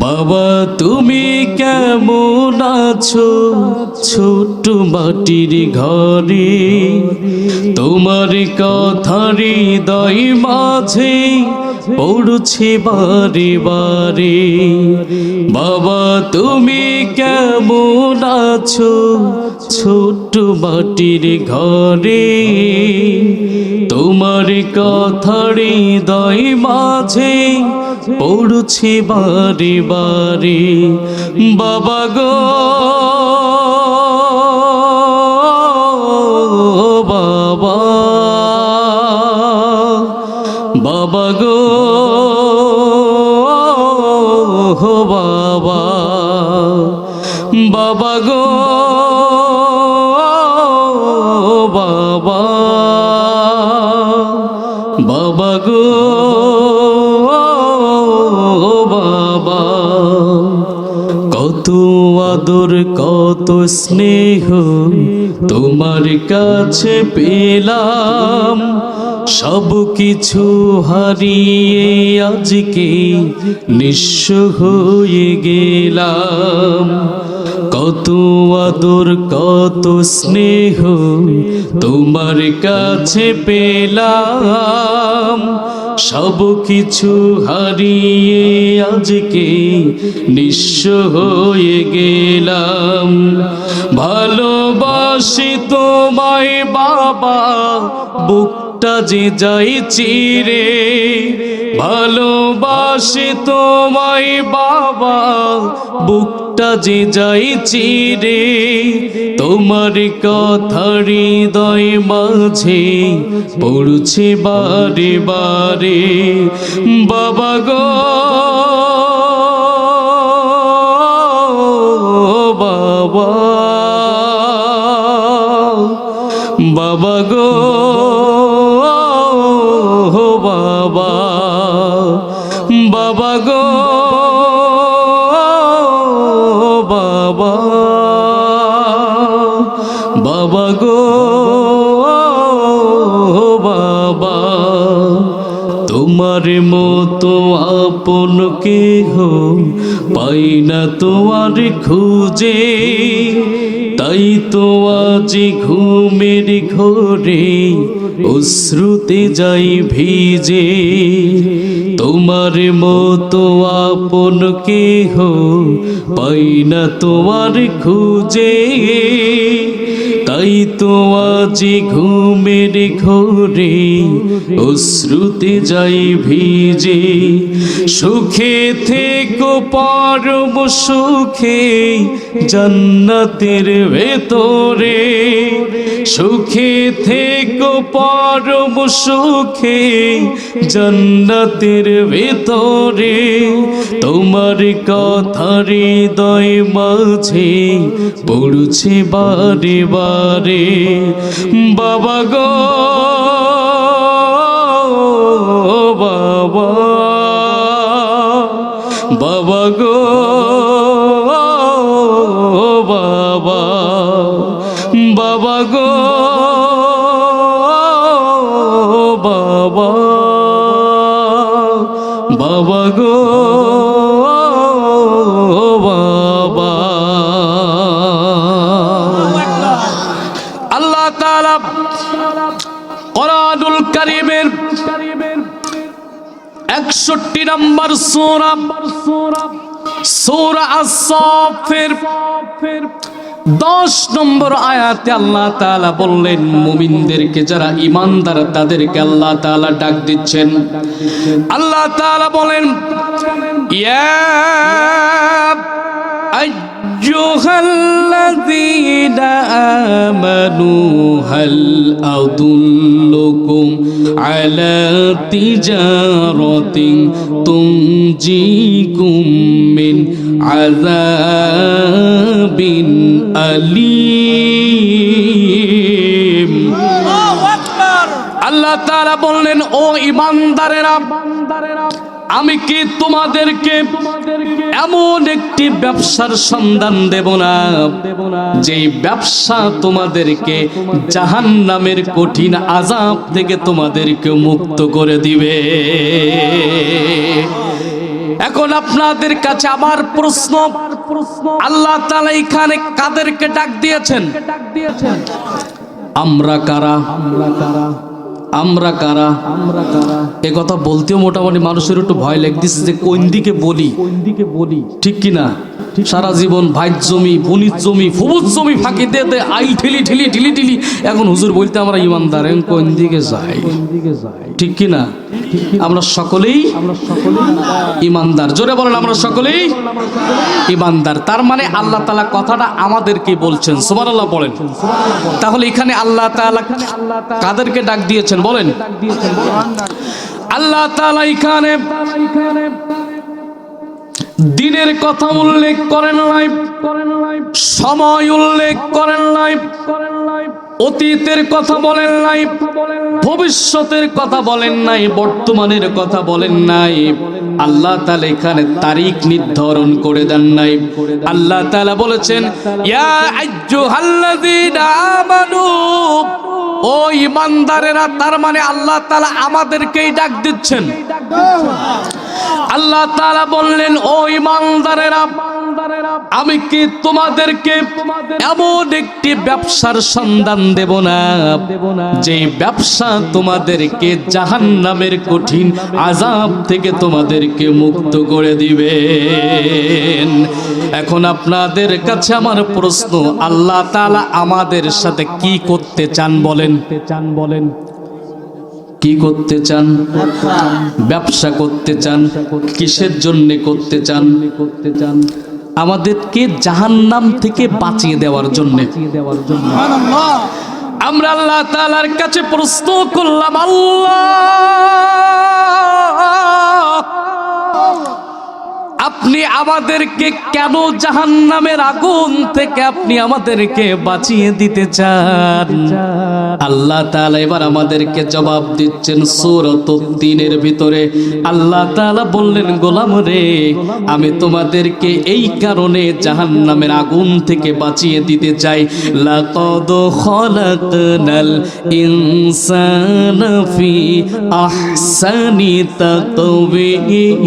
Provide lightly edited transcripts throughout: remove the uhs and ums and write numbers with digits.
বাবা তুমি কেমন আছো ছোট মাটির ঘরে, তোমার কথা হৃদয় মাঝে পড়ছে বারে বারে। বাবা তুমি কেমন আছো ছোট মাটির ঘরে, তোমার কথা হৃদয় মাঝে পড়ছে বারে বারে। বাবা গো বাবা, বাবা গো বাবা, বাবা গো বাবা, বাবা গো বাবা। কত আদর কত স্নেহ তোমার কাছে পেলাম, সব কিছু হারিয়ে আজকে নিঃস্ব হয়ে গেলাম। কত আদর কত স্নেহ তোমার কাছে পেলাম, সব কিছু হারিয়ে আজকে নিঃস্ব হয়ে গেলাম। ভালোবাসি তোমায় বাবা, বুকটা যে যাই চিরে। ভালোবাসি তোমায় বাবা, বুকটা যে যাই চিরে। তোমার কথা হৃদয় মাঝে পড়ছে বারে বারে। বাবা গো বাবা, বাবা গো বাবা, বাবা গো বাবা, বাবা গো বাবা। তোমার মতো আপন কেহ পাই না তোমার খুঁজে, তাই তো আজ ঘুমের ঘোরে অশ্রুতে যাই ভিজে। তোমার মতো আপন কেহ পাই না তোমার খুঁজে, তাই তো আজ ঘুমের ঘোরে অশ্রুতে যাই ভিজে। সুখে থেকো পরম সুখে জান্নাতের ভেতরে, সুখে থেকো পরম সুখে জান্নাতের ভেতরে। তোমার কথা হৃদয় মাঝে পড়ছে বারে বারে। বাবা গো বাবা, বাবা গো বাবা, বাবা গো বাবা, বাবা গো বাবা। আল্লাহ তাআলা কোরআনুল কারীমের 61 নম্বর সূরা সূরা আস-সাফের 10 নম্বর আয়াতে আল্লাহ তাআলা বললেন, মুমিনদেরকে যারা ঈমানদার তাদেরকে আল্লাহ তাআলা ডাক দিচ্ছেন। আল্লাহ তাআলা বলেন, ইয়া আইয়ুহাল্লাযীনা আমানু হাল আদুল্লুকুম আলা তিজারাতিন তুনজিকুম মিন আযাবিন আলীম। আল্লাহ তাআলা বললেন, ও ঈমানদারেরা, আমি কি তোমাদেরকে এমন একটি ব্যবসার সন্ধান দেব না যেই ব্যবসা তোমাদেরকে জাহান্নামের কঠিন আযাব থেকে তোমাদেরকে মুক্ত করে দিবে। এখন আপনাদের কাছে আমার প্রশ্ন, আল্লাহ তাআলা এখানে কাদেরকে ডাক দিয়েছেন? আমরা কারা? আমরা কারা? এ কথা বলতেও মোটামুটি মানুষের একটু ভয় লাগতেছে যে কোন দিকে বলি, ঠিক কিনা? সারা জীবন ভাইয়ের জমি, বোনির জমি, ফুবুর জমি ফাঁকি দিয়ে আই ঠেলি ঠেলি ঠেলি ঠেলি, এখন হুজুর বলতে আমরা ইমানদার, কোন দিকে যাই, ঠিক কিনা? আমরা সকলেই ইমানদার। জোরে বলেন, আমরা সকলেই ইমানদার। তার মানে আল্লাহ তাআলা কথাটা আমাদেরকে বলছেন, সুবহানাল্লাহ বলেন। তাহলে এখানে আল্লাহ তাআলা কাদেরকে ডাক দিয়েছেন বলেন? আল্লাহ তাআলা এখানে দিনের কথা উল্লেখ করেন নাই, সময় উল্লেখ করেন নাই, অতীতের কথা বলেন নাই, ভবিষ্যতের কথা বলেন নাই, বর্তমানের কথা বলেন নাই। আল্লাহ তাআলা এখানে তারিখ নির্ধারণ করে দেন নাই। আল্লাহ তাআলা বলেছেন, ইয়া আইয়ুহাল্লাযীনা আমানু, ও ঈমানদারেরা। তার মানে আল্লাহ তাআলা আমাদেরকেই ডাক দিচ্ছেন। আল্লাহ তাআলা বললেন, ও ঈমানদারেরা, আমি কি তোমাদেরকে এমন একটি ব্যবসার সন্ধান দেব না যে ব্যবসা তোমাদেরকে জাহান্নামের কঠিন আযাব থেকে তোমাদেরকে মুক্ত করে দিবেন। এখন আপনাদের কাছে আমার প্রশ্ন, আল্লাহ তাআলা আমাদের সাথে কি করতে চান বলেন? কি করতে চান? ব্যবসা করতে চান। কিসের জন্য করতে চান? আমাদেরকে জাহান্নাম থেকে বাঁচিয়ে দেওয়ার জন্য। আমরা আল্লাহ তাআলার কাছে প্রশ্ন করলাম, আল্লাহ আপনি আমাদেরকে কেন জাহান্নামের আগুন থেকে আপনি আমাদেরকে বাঁচিয়ে দিতে চান? আল্লাহ তাআলা এবার আমাদেরকে জবাব দিচ্ছেন সূরাতুত তিনের ভিতরে। আল্লাহ তাআলা বললেন, গোলাম রে, আমি তোমাদেরকে এই কারণে জাহান্নামের আগুন থেকে বাঁচিয়ে দিতে চাই। লাকাদ খালাকনাল ইনসানা ফি আহসানি তাকওয়ীম।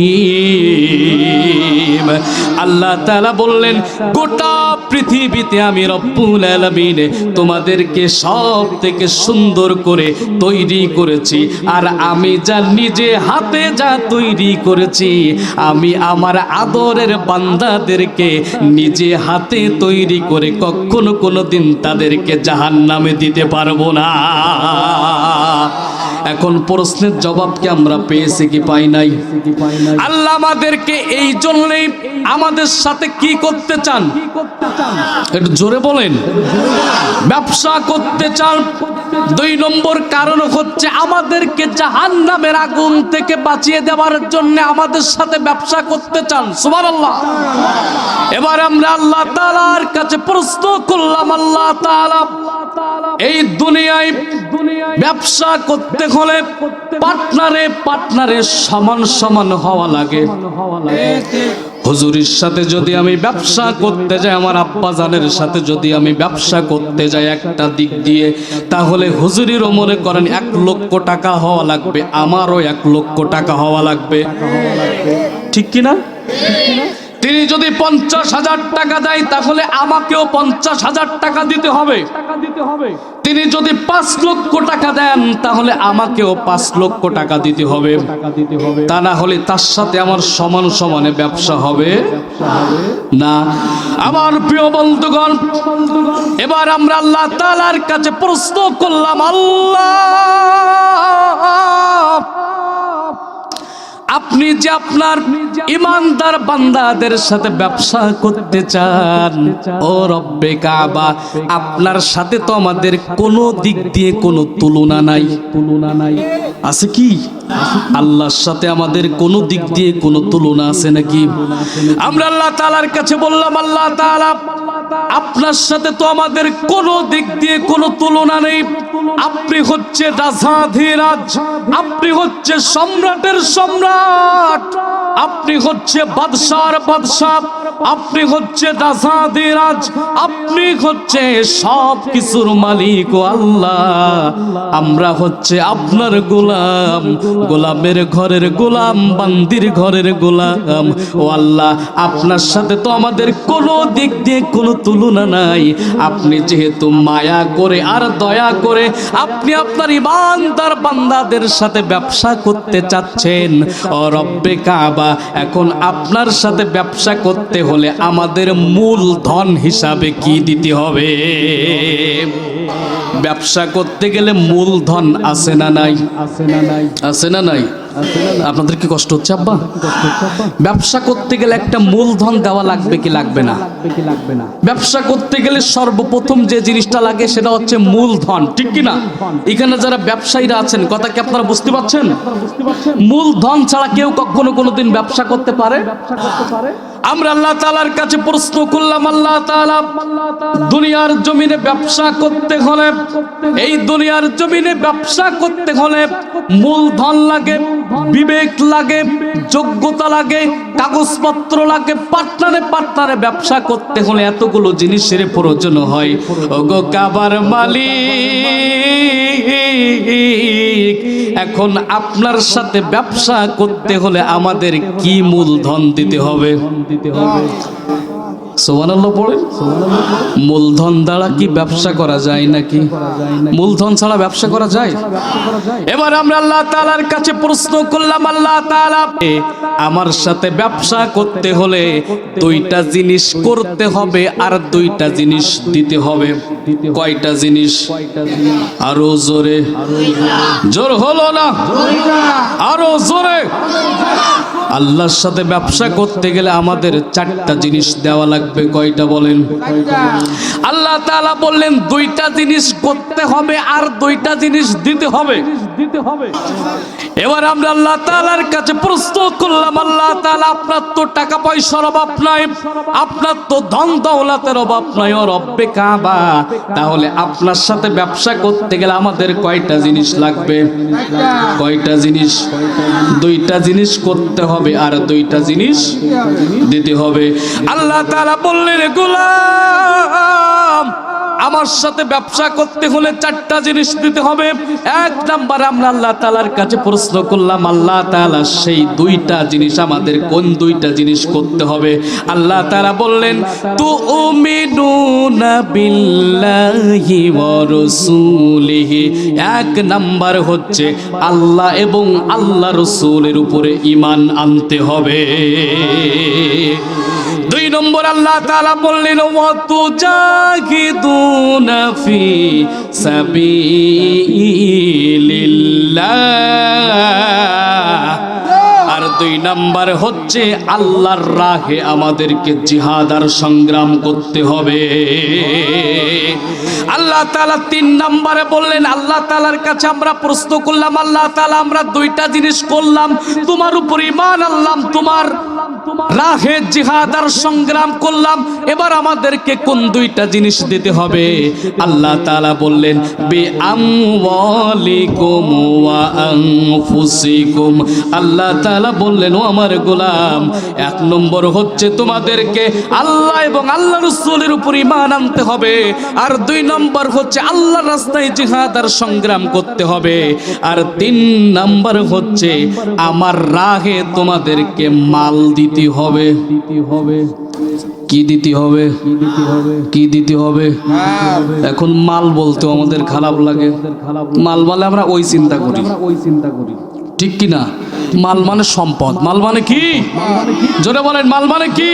আল্লাহ তাআলা বললেন, গোটা পৃথিবীতে আমি রব্বুল আলামিন তোমাদেরকে সব থেকে সুন্দর করে তৈরি করেছি। আর আমি যা নিজে হাতে যা তৈরি করেছি, আমি আমার আদরের বান্দাদেরকে নিজে হাতে তৈরি করে কখনো কোনোদিন তাদেরকে জাহান্নামে দিতে পারবো না। এখন প্রশ্নের জবাব কি আমরা পেয়েছি কি পাই নাই? আল্লাহ আমাদেরকে এই জন্যই আমাদের সাথে কি করতে চান? একটু জোরে বলেন। ব্যবসা করতে চান। 2 নম্বর কারণ হচ্ছে আমাদেরকে জাহান্নামের আগুন থেকে বাঁচিয়ে দেওয়ার জন্য আমাদের সাথে ব্যবসা করতে চান। সুবহানাল্লাহ। এবার আমরা আল্লাহ তাআলার কাছে প্রশ্ন করলাম, আল্লাহ তাআলা এই দুনিয়ায় ব্যবসা করতে হলে পার্টনারে সমান সমান হওয়া লাগে। হুজুরের সাথে যদি আমি ব্যবসা করতে যাই, আমার আব্বাজানের সাথে যদি আমি ব্যবসা করতে যাই একটা দিক দিয়ে, তাহলে হুজুরেরও মনে করেন 1 লক্ষ টাকা হওয়া লাগবে, আমারও 1 লক্ষ টাকা হওয়া লাগবে, ঠিক কিনা? তিনি যদি 50,000 টাকা দেয়, তাহলে আমাকেও 50,000 টাকা দিতে হবে। তিনি যদি 5 লক্ষ টাকা দেন, তাহলে আমাকেও 5 লক্ষ টাকা দিতে হবে। তা না হলে তার সাথে আমার সমান সমানে ব্যবসা হবে না। আমার প্রিয় বন্ধুগণ, এবার আমরা আল্লাহ তাআলার কাছে প্রশ্ন করলাম, আল্লাহ আপনি যে আপনার ইমানদার বান্দাদের সাথে ব্যবসা করতে চান, ও রব্বে কাবা, আপনার সাথে তো আমাদের কোনো দিক দিয়ে কোনো তুলনা নাই। আছে কি? আল্লাহর সাথে আমাদের কোনো দিক দিয়ে কোনো তুলনা আছে নাকি? আমরা আল্লাহ তাআলার কাছে বললাম, আল্লাহ তাআলা আপনার সাথে তো আমাদের কোনো দিক দিয়ে কোনো তুলনা নেই। আপনি হচ্ছে রাজাধিরাজ, আপনি হচ্ছে সম্রাটের সম্রাট, আপনি হচ্ছে বাদশার বাদশাহ, আপনি হচ্ছে রাজাধিরাজ, আপনি হচ্ছে সব কিছুর মালিক ও আল্লাহ। আমরা হচ্ছে আপনার গোলাম, গোলামের ঘরের গোলাম, বান্দির ঘরের গোলাম। ও আল্লাহ, আপনার সাথে তো আমাদের কোনো দিক দিয়ে কোনো তুলনা নাই। আপনি যেহেতু মায়া করে আর দয়া করে আপনি আপনার ইমানদার বান্দাদের সাথে ব্যবসা করতে চাচ্ছেন, ও রব্বে কাবা, এখন আপনার সাথে ব্যবসা করতে হলে আমাদের মূলধন হিসাবে কি দিতে হবে? ব্যবসা করতে গেলে মূলধন আছে না নাই? আছে না নাই? আপনাদের কি কষ্ট হচ্ছে আব্বা? ব্যবসা করতে গেলে একটা মূলধন দেওয়া লাগবে কি লাগবে না? ব্যবসা করতে গেলে সর্বপ্রথম যে জিনিসটা লাগে সেটা হচ্ছে মূলধন, ঠিক কি না? এখানে যারা ব্যবসায়ীরা আছেন, কথা কি আপনারা বুঝতে পারছেন? মূলধন ছাড়া কেউ কখনো কোনোদিন ব্যবসা করতে পারে? আমরা আল্লাহ তাআলার কাছে প্রশ্ন করলাম, আল্লাহ তাআলা, দুনিয়ার জমিনে ব্যবসা করতে হলে, এই দুনিয়ার জমিনে ব্যবসা করতে হলে মূলধন লাগে, বিবেক লাগে, যোগ্যতা লাগে, কাগজপত্র লাগে। পার্টনারে ব্যবসা করতে হলে এতগুলো জিনিসের প্রয়োজন হয়। ওগো কাবার মালিক, এখন আপনার সাথে ব্যবসা করতে হলে আমাদের কি মূলধন দিতে হবে? সুবহানাল্লাহ পড়ে। মূলধন দ্বারা কি ব্যবসা করা যায় নাকি? মূলধন ছাড়া ব্যবসা করা যায়? এবার আমরা আল্লাহ তাআলার কাছে প্রশ্ন করলাম, আল্লাহ তাআলা, আমার সাথে ব্যবসা করতে হলে দুইটা জিনিস করতে হবে আর দুইটা জিনিস দিতে হবে। কয়টা জিনিস? আরো জোরে, জোর হলো না, আরো জোরে। আল্লাহর সাথে ব্যবসা করতে গেলে আমাদের চারটা জিনিস দেওয়া লাগবে। কয়টা বলেন? আল্লাহ তাআলা বললেন দুইটা জিনিস করতে হবে আর দুইটা জিনিস দিতে হবে। এবার আমরা আল্লাহ তাআলার কাছে প্রশ্ন করলাম, আল্লাহ তাআলা, আপনার তো টাকা পয়সার অভাব নাই, আপনার তো ধন দৌলতের অভাব নাই, ও রব্বে কাবা, তাহলে আপনার সাথে ব্যবসা করতে গেলে আমাদের কয়টা জিনিস লাগবে? কয়টা জিনিস? দুইটা জিনিস করতে হবে আর দুইটা জিনিস দিতে হবে। আল্লাহ তাআলা বললেন, গোলাম, আমার সাথে ব্যবসা করতে হলে চারটা জিনিস দিতে হবে। এক নাম্বার, আমরা আল্লাহ তাআলার কাছে প্রশ্ন করলাম, আল্লাহ তাআলা, সেই দুইটা জিনিস আমাদের কোন দুইটা জিনিস করতে হবে? আল্লাহ তাআলা বললেন, তুমিনুনা বিল্লাহি ওয়া রাসূলিহি। এক নাম্বার হচ্ছে আল্লাহ এবং আল্লাহ রাসূলের উপরে ঈমান আনতে হবে। দুই নম্বর, আল্লাহ তাআলা বললেন, ওয়া তুজাহিদুনা ফি সাবিলিল্লাহ। আর দুই নাম্বার হচ্ছে আল্লাহর রাহে আমাদেরকে জিহাদ আর সংগ্রাম করতে হবে। আল্লাহ তাআলা তিন নম্বরে বললেন, আল্লাহ তাআলার কাছে আমরা প্রশ্ন করলাম, আল্লাহ তাআলা, আমরা দুইটা জিনিস করলাম, তোমার উপর ঈমান আনলাম, তোমার রাহে জিহাদ আর সংগ্রাম করলাম, এবার আমাদেরকে কোন দুইটা জিনিস দিতে হবে? আল্লাহ তাআলা বললেন, বিআমওয়ালিকুম ওয়া আনফুসিকুম। আল্লাহ তাআলা বললেন, ও আমার গোলাম, এক নম্বর হচ্ছে তোমাদেরকে আল্লাহ এবং আল্লাহ রাসূলের উপর ঈমান আনতে হবে, আর দুই নম্বর হচ্ছে আল্লাহর রাস্তায় জিহাদ আর সংগ্রাম করতে হবে, আর তিন নম্বর হচ্ছে আমার রাহে তোমাদেরকে মাল দিতে হবে। কি দিতে হবে? কি দিতে হবে? এখন মাল বলতে আমাদের খারাপ লাগে। মাল মানে আমরা ওই চিন্তা করি, ঠিক কি না? মাল মানে সম্পদ। মাল মানে কি? জোরে বলেন, মাল মানে কি?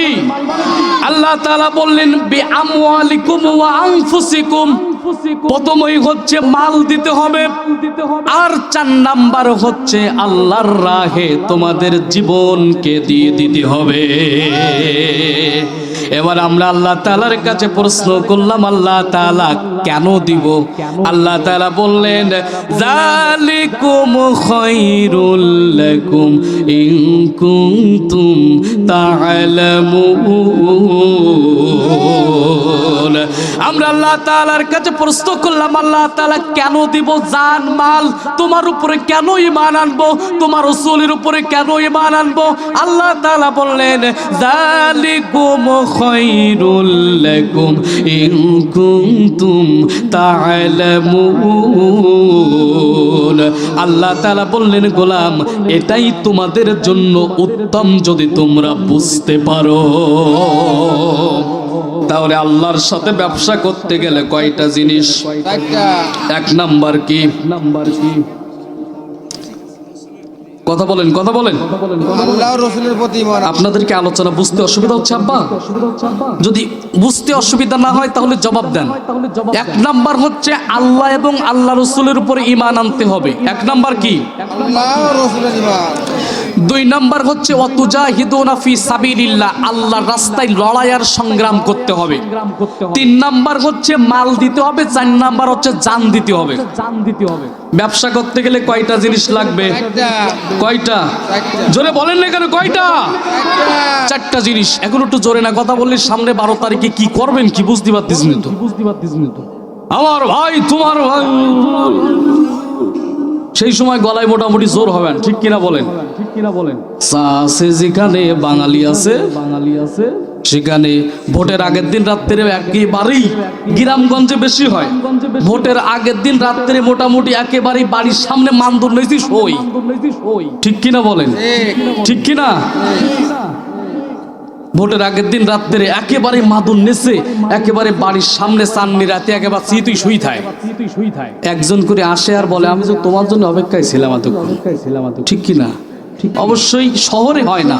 আল্লাহ তাআলা বললেন, বিআমওয়ালিকুম ওয়া আনফুসিকুম। প্রথমই হচ্ছে মাল দিতে হবে, আর চার নাম্বার হচ্ছে আল্লাহর রাহে তোমাদের জীবনকে দিয়ে দিতে হবে। এবার আমরা আল্লাহ তাআলার কাছে প্রশ্ন করলাম, আল্লাহ তাআলা, কেন দিব? আল্লাহ তাআলা বললেন, যালিকুম খায়রুল লাকুম ইন কুনতুম তা'লামুন। আমরা আল্লাহ তাআলার কাছে প্রশ্ন করলাম, আল্লাহ তাআলা কেন দিব জান মাল? তোমার উপরে কেন ঈমান আনবো? তোমার রাসূলের উপরে কেন ঈমান আনবো? আল্লাহ তাআলা বললেন, যালিকুম খায়রুল লাকুম ইন কুনতুম তা'লামুন। আল্লাহ তাআলা বললেন, গোলাম এটাই তোমাদের জন্য উত্তম যদি তোমরা বুঝতে পারো। তাহলে আল্লাহর সাথে ব্যবসা করতে গেলে কয়টা জিনিস? এক নাম্বার কি? কথা বলেন, কথা বলেন। আল্লাহ রাসূলের প্রতি ঈমান। আপনাদেরকে আলোচনা বুঝতে অসুবিধা হচ্ছে আব্বা? যদি বুঝতে অসুবিধা না হয় তাহলে জবাব দেন। এক নাম্বার হচ্ছে আল্লাহ এবং আল্লাহ রাসূলের উপরে ঈমান আনতে হবে। এক নাম্বার কি? আল্লাহ রাসূলের ঈমান। দুই নাম্বার হচ্ছে ওয়াতুজাহিদুনা ফি সাবিলিল্লাহ, আল্লাহর রাস্তায় লড়াই আর সংগ্রাম করতে হবে। তিন নাম্বার হচ্ছে মাল দিতে হবে। চার নাম্বার হচ্ছে জান দিতে হবে। ব্যবসা করতে গেলে কয়টা জিনিস লাগবে? কয়টা? জোরে বলেন না কেন? কয়টা? চারটা জিনিস। এখন একটু জোরে না কথা বললে সামনে 12 তারিখে কি করবেন কি বুঝতে পারতেছেন তো। আমার ভাই, তোমার ভাই, সেই সময় গলায় মোটামুটি জোর হবেন, ঠিক কিনা বলেন? আছে যেখানে বাঙালি আছে সেখানে ভোটের আগের দিন রাত্রে একেবারেই গ্রামগঞ্জে বেশি হয়। ভোটের আগের দিন রাত্রে মোটামুটি একেবারেই বাড়ির সামনে মান্দুর নেই সই, ঠিক কিনা বলেন? ঠিক কিনা? ভোটের আগের দিন রাত্রে একেবারে মাদুর নেছে, একেবারে বাড়ির সামনে চাননি রাতে একেবারে তুই শুই থায়। একজন করে আসে আর বলে, আমি তো তোমার জন্য অপেক্ষায় ছিলাম এতক্ষণ, ঠিক কিনা? অবশ্যই শহরে হয় না,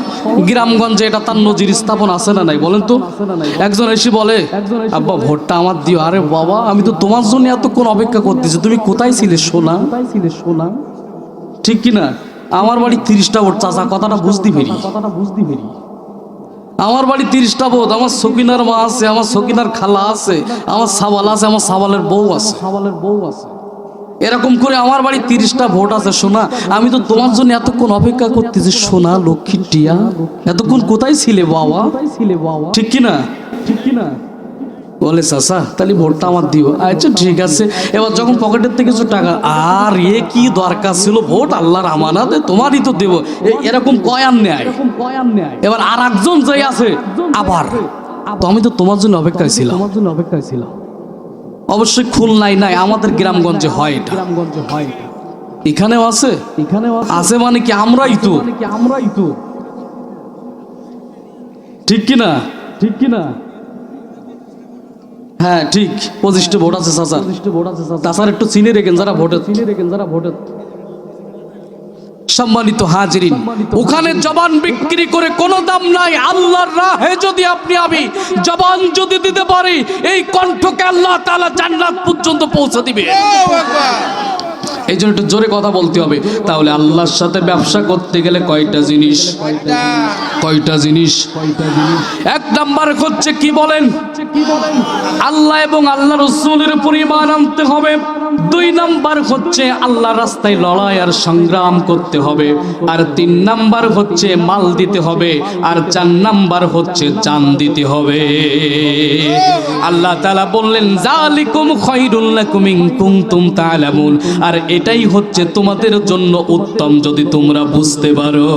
গ্রামগঞ্জে এটা তার নজির স্থাপন আছে না নাই বলেন তো? একজন এসে বলে, আব্বা ভোটটা আমার দিও। আরে বাবা, আমি তো তোমার জন্য এতক্ষণ অপেক্ষা করতেছি, তুমি কোথায় ছিলে সোনা? ঠিক কিনা? আমার বাড়ি 30টা ভোট চাচা, কথাটা বুঝতে পেরি। আমার বাড়ি 30টা ভোট, আমার সকিনার মা আছে, আমার সকিনার খালা আছে, আমার সাবাল আছে, আমার সাবালের বউ আছে। এরকম করে আমার বাড়ি 30টা ভোট আছে সোনা। আমি তো তোমার জন্য এতক্ষণ অপেক্ষা করতেছি সোনা, লক্ষ্মী টিয়া, এতক্ষণ কোথায় ছিলে বাবা? ঠিক কিনা? বলে চাচা তাহলে ভোটটা আমার দিও। আচ্ছা ঠিক আছে। এবার যখন পকেটের থেকে কিছু টাকা, আর কি দরকার ছিল, ভোট আল্লাহর আমানত, তোমারই তো দেবো, এরকম কয়ান নেয়। এবার আর একজন যাই আছে আবার, তো আমি তো তোমার জন্য অপেক্ষায় ছিলাম। অবশ্যই খুলনায় নাই, আমাদের গ্রামগঞ্জে হয় এটা। এখানেও আছে, আছে মানে কি আমরাই তো, ঠিক কিনা? হ্যাঁ ঠিক, 25টা ভোট আছে চাচা। চাচার একটু চিনে রেখেন যারা ভোটে। সম্মানিত হাজিরিন, ওখানে জবান বিক্রি করে কোনো দাম নাই। আল্লাহর রাহে যদি আমি জবান যদি দিতে পারি, এই কণ্ঠকে আল্লাহ তাআলা জান্নাত পর্যন্ত পৌঁছে দিবে। এই জন্য একটু জোরে কথা বলতে হবে। তাহলে আল্লাহর সাথে ব্যবসা করতে গেলে কয়টা জিনিস? এক নাম্বার হচ্ছে কি বলেন? আল্লাহ এবং আল্লাহ রাসূলের উপর ঈমান আনতে হবে। দুই নাম্বার হচ্ছে আল্লাহর রাস্তায় লড়াই আর সংগ্রাম করতে হবে। আর তিন নাম্বার হচ্ছে মাল দিতে হবে। আর চার নাম্বার হচ্ছে জান দিতে হবে। আল্লাহ তাআলা বললেন, যালিকুম খায়রুল লাকুম ইন কুনতুম তা'লামুন। আর এটাই হচ্ছে তোমাদের জন্য উত্তম যদি তোমরা বুঝতে পারো।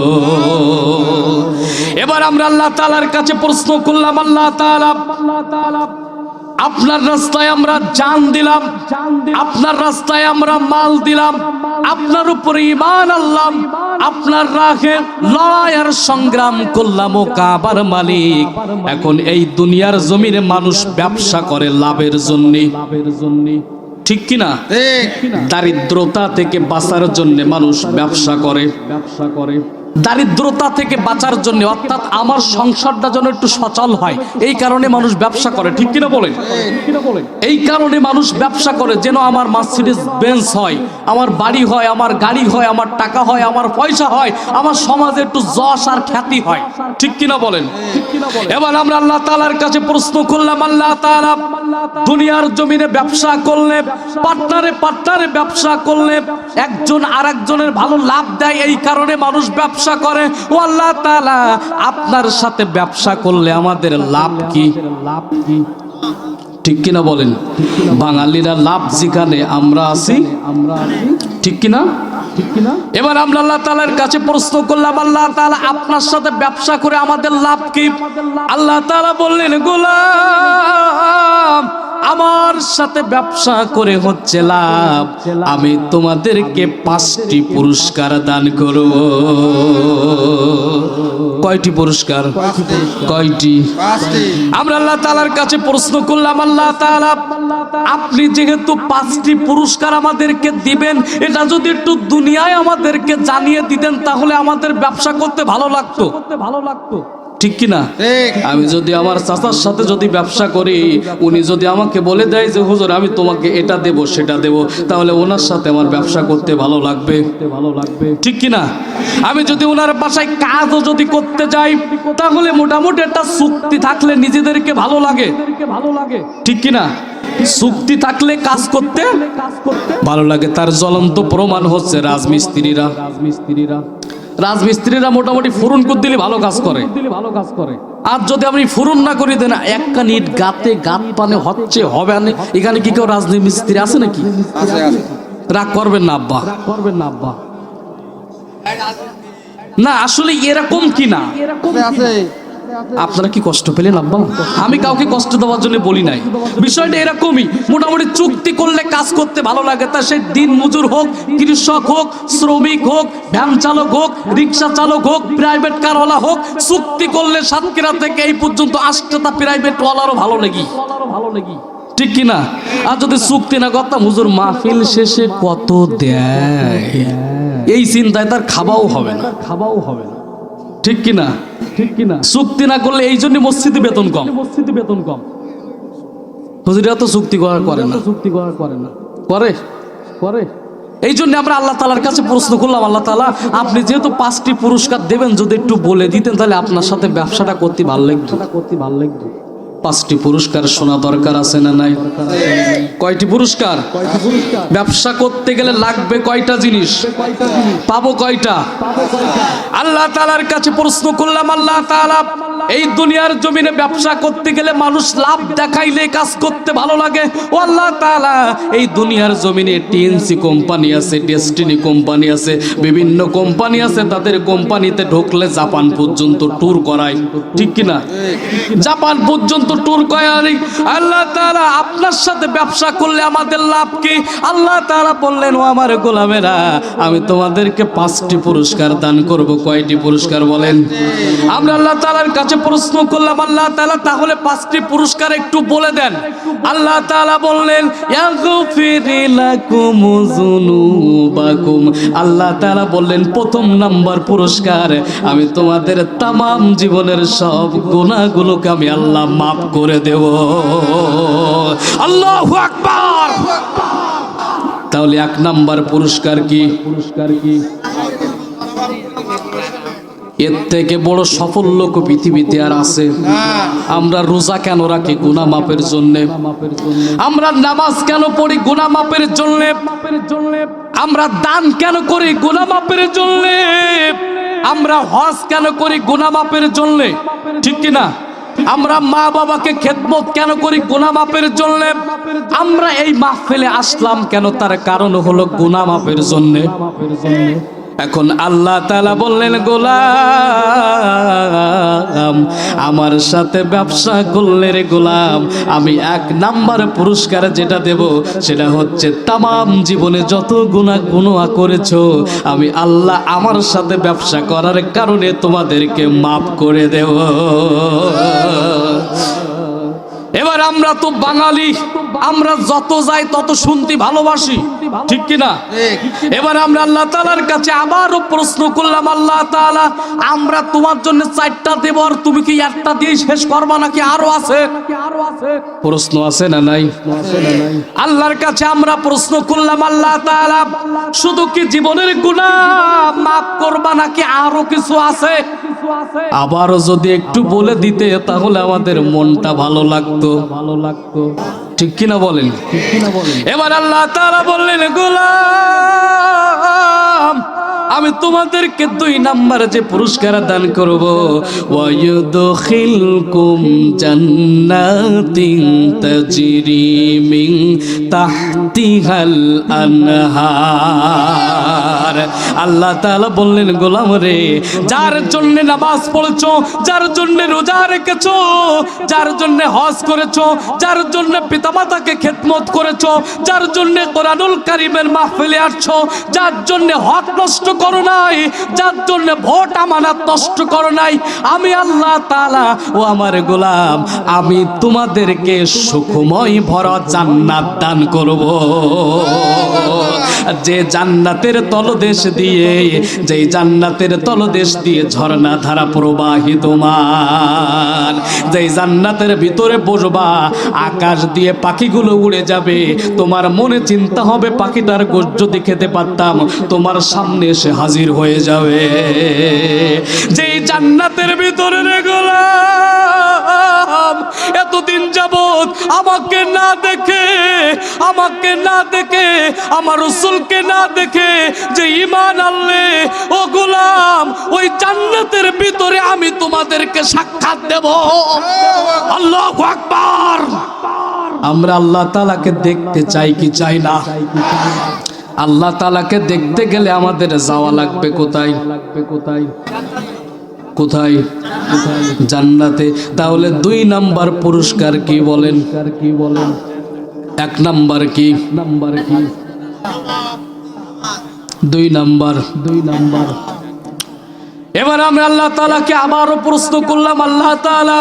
এবার আমরা আল্লাহ তাআলার কাছে প্রশ্ন করলাম, আল্লাহ তাআলা আপনার রাস্তায় আমরা জান দিলাম, আপনার রাস্তায় আমরা মাল দিলাম, আপনার উপরে ঈমান আনলাম, আপনার রাহে লড়াই আর সংগ্রাম করলাম, ও কাবার মালিক। এখন এই দুনিয়ার জমিনে মানুষ ব্যবসা করে লাভের জন্য, ঠিক কিনা? দারিদ্রতা থেকে বাঁচার জন্য মানুষ ব্যবসা করে। দারিদ্রতা থেকে বাঁচার জন্য, অর্থাৎ আমার সংসারটা যেন একটু সচল হয়, এই কারণে মানুষ ব্যবসা করে, ঠিক কিনা বলেন? এই কারণে মানুষ ব্যবসা করে, যেন আমার মার্সিডিজ বেঞ্জ হয়, আমার বাড়ি হয়, আমার গাড়ি হয়, আমার টাকা হয়, আমার পয়সা হয়, আমার সমাজে একটু যশ আর খ্যাতি হয়, ঠিক কিনা বলেন? এবার আমরা আল্লাহ তাআলার কাছে প্রশ্ন করলাম, আল্লাহ তাআলা দুনিয়ার জমিনে ব্যবসা করলে, পার্টনারে ব্যবসা করলে একজন আরেকজনের ভালো লাভ দেয়, এই কারণে মানুষ ব্যবসা করে। ও আল্লাহ তাআলা, আপনার সাথে ব্যবসা করলে আমাদের লাভ কি? ঠিক কিনা বলেন? বাঙালিরা লাভ যেখানে আমরা আছি, ঠিক কিনা? এবার আমরা আল্লাহ তাআলার কাছে প্রশ্ন করলাম, আল্লাহ তাআলা আপনার সাথে ব্যবসা করে আমাদের লাভ কি? আল্লাহ তাআলা বললেন, গোলাম আমার সাথে ব্যবসা করে হচ্ছে লাভ, আমি তোমাদেরকে 5টি পুরস্কার দান করব। কয়টি পুরস্কার? কয়টি? আমরা আল্লাহ তাআলার কাছে প্রশ্ন করলাম, আল্লাহ তাআলা আপনি যেহেতু 5টি পুরস্কার আমাদেরকে দিবেন, এটা যদি একটু দুনিয়ায় আমাদেরকে জানিয়ে দিতেন তাহলে আমাদের ব্যবসা করতে ভালো লাগতো। ঠিক কিনা? আমি যদি আমার চাচার সাথে যদি ব্যবসা করি, উনি যদি আমাকে বলে দেয় যে হুজুর আমি তোমাকে এটা দেব সেটা দেব, তাহলে ওনার সাথে আমার ব্যবসা করতে ভালো লাগবে। ঠিক কিনা? আমি যদি ওনার বাসায় কাজও যদি করতে যাই, তাহলে মোটামুটি একটা চুক্তি থাকলে নিজেদেরকে ভালো লাগে। ঠিক কিনা? চুক্তি থাকলে কাজ করতে ভালো লাগে। তার জ্বলন্ত প্রমাণ হচ্ছে রাজমিস্ত্রিরা মোটামুটি ফুরন করে দিলে ভালো কাজ করে। আর যদি আপনি ফুরন না করি দেন, একটা ইট গাতে গাত পানে হচ্ছে হবে না। এখানে কি কেউ রাজমিস্ত্রি আছে নাকি? রাগ করবেন না আব্বা, না আসলে এরকম কি না, আপনারা কি কষ্ট পেলেন আব্বা? আমি কাউকে কষ্ট দেওয়ার জন্য বলি নাই, বিষয়টা এরকমই। মোটামুটি চুক্তি করলে কাজ করতে ভালো লাগে। তা সে দিন মজুর হোক, কৃষক হোক, শ্রমিক হোক, ভ্যান চালক হোক, রিক্সা চালক হোক, প্রাইভেট কারওয়ালা হোক, চুক্তি করলে সাতক্ষীরা থেকে এই পর্যন্ত 8টা প্রাইভেট ওয়ালারও ভালো লাগি। ঠিক কিনা? আর যদি চুক্তি না করতাম, হুজুর মাহফিল শেষে কত দেয় এই চিন্তায় তার খাওয়াও হবে না। ঠিক কিনা? চুক্তি না করলে এই জন্য মসজিদে বেতন কম। হুজুরা তো চুক্তি করে না, করে। এই জন্য আমরা আল্লাহ তাআলার কাছে প্রশ্ন করলাম, আল্লাহ তাআলা আপনি যেহেতু 5টি পুরস্কার দেবেন, যদি একটু বলে দিতেন তাহলে আপনার সাথে ব্যবসাটা করতে ভালো লাগতো। 5টি পুরস্কার শোনা দরকার আছে না নাই? কয়টি পুরস্কার? ব্যবসা করতে গেলে লাগবে কয়টা জিনিস, পাবো কয়টা? আল্লাহ তাআলার কাছে প্রশ্ন করলাম, আল্লাহ তাআলা এই দুনিয়ার জমিনে ব্যবসা করতে গেলে মানুষ লাভ দেখাইলে কাজ করতে ভালো লাগে। ও আল্লাহ তাআলা এই দুনিয়ার জমিনে টিএনসি কোম্পানি আছে, ডেস্টিনি কোম্পানি আছে, বিভিন্ন কোম্পানি আছে, তাদের কোম্পানিতে ঢুকলে জাপান পর্যন্ত ট্যুর করায়। ঠিক কিনা? জাপান পর্যন্ত ট্যুর করাই। আল্লাহ তাআলা আপনার সাথে ব্যবসা করলে আমাদের লাভ কি? আল্লাহ তাআলা বললেন, ও আমার গোলামেরা আমি তোমাদেরকে 5টি পুরস্কার দান করব। কয়টি পুরস্কার বলেন? আমরা আল্লাহ তাআলার কাছে প্রশ্ন করলাম, আল্লাহ তাআলা তাহলে 5টি পুরস্কার একটু বলে দেন। আল্লাহ তাআলা বললেন, ইয়াগফির লাকুম যুনুবাকুম। আল্লাহ তাআলা বললেন, প্রথম নাম্বার পুরস্কার, আমি তোমাদের তামাম জীবনের সব গুনাহগুলোকে আমি আল্লাহ মাফ করে দেব। আল্লাহু আকবার। তাহলে 1 নাম্বার পুরস্কার কি? এর থেকে বড় সফল লোক পৃথিবীতে আর আছে? আমরা রোজা কেন রাখি? গুনাহ মাপের জন্য। আমরা নামাজ কেন পড়ি? গুনাহ মাপের জন্য। আমরা দান কেন করি? গুনাহ মাপের জন্য। আমরা হজ কেন করি? গুনাহ মাপের জন্য। ঠিক কিনা? আমরা মা বাবাকে খেদমত কেন করি? গুনাহ মাপের জন্য। আমরা এই মাহফিলে আসলাম কেন? তার কারণ হলো গুনাহ মাপের জন্য। এখন আল্লাহ তাআলা বললেন, গোলাম আমার সাথে ব্যবসা করলে রে গোলাম, আমি 1 নাম্বার পুরস্কার যেটা দেব সেটা হচ্ছে তামাম জীবনে যত গুনাহ করেছো আমি আল্লাহ আমার সাথে ব্যবসা করার কারণে তোমাদেরকে মাফ করে দেব। এবার আমরা তো বাঙালি, আমরা যত যাই তত শুনতে ভালোবাসি। ঠিক কিনা? এবার আমরা আল্লাহ তাআলার কাছে আবারও প্রশ্ন করলাম, আল্লাহ তাআলা আমরা তোমার জন্য 4টা দেব, আর তুমি কি একটা দিয়ে শেষ করবা নাকি আরো আছে? প্রশ্ন আছে না নাই? আল্লাহর কাছে আমরা প্রশ্ন করলাম, আল্লাহ তাআলা শুধু কি জীবনের গুনাহ মাফ করবা নাকি আরো কিছু আছে? আবারও যদি একটু বলে দিতে তাহলে আমাদের মনটা ভালো লাগতো। ঠিক কিনা বলেন? এবার আল্লাহ তাআলা বললেন, গোলাম আমি তোমাদেরকে 2 নাম্বার যে পুরস্কার দান করব, ওয়ায়ুদখিলকুম জান্নাতিন তাজরি মিন তাহতিহাল আনহার। আল্লাহ তাআলা বললেন, গোলাম রে, যার জন্য নামাজ পড়েছো, যার জন্য রোজা রেখেছো, যার জন্য হজ করেছো, যার জন্য পিতামাতাকে খেদমত করেছো, যার জন্য কোরআনুল কারীমের মাহফিলে আসছো, যার জন্য হক নষ্ট করো নাই, যার জন্য ভোট আমানত নষ্ট করো নাই, আমি আল্লাহ তাআলা ও আমার গোলাম আমি তোমাদেরকে সুখময় ভরা জান্নাত দান করব। যে জান্নাতের তলদেশ দিয়ে, যেই জান্নাতের তলদেশ দিয়ে ঝর্ণা ধারা প্রবাহিতমান, যেই জান্নাতের ভিতরে বসবা, আকাশ দিয়ে পাখিগুলো উড়ে যাবে, তোমার মনে চিন্তা হবে পাখিটার গোশত যদি খেতে পারতাম, তোমার সামনে এসে হাজির হয়ে যাবে। যেই জান্নাতের ভিতরে রে গোলাম এতদিন যাবত আমাকে না দেখে, আমার রাসূলকে না দেখে যে ঈমান আনলে, ও গোলাম ওই জান্নাতের ভিতরে আমি তোমাদেরকে সাক্ষাৎ দেব। আল্লাহু আকবার। আমরা আল্লাহ তাআলাকে দেখতে চাই কি চাই না? আল্লাহ তাআলাকে দেখতে গেলে আমাদের যাওয়া লাগবে কোথায়? কোথায়? জান্নাতে। তাহলে 2 নাম্বার পুরস্কার কি বলেন? 1 নাম্বার কি? 2 নাম্বার। এবার আমরা আল্লাহ তাআলাকে আবারও প্রশ্ন করলাম, আল্লাহ তাআলা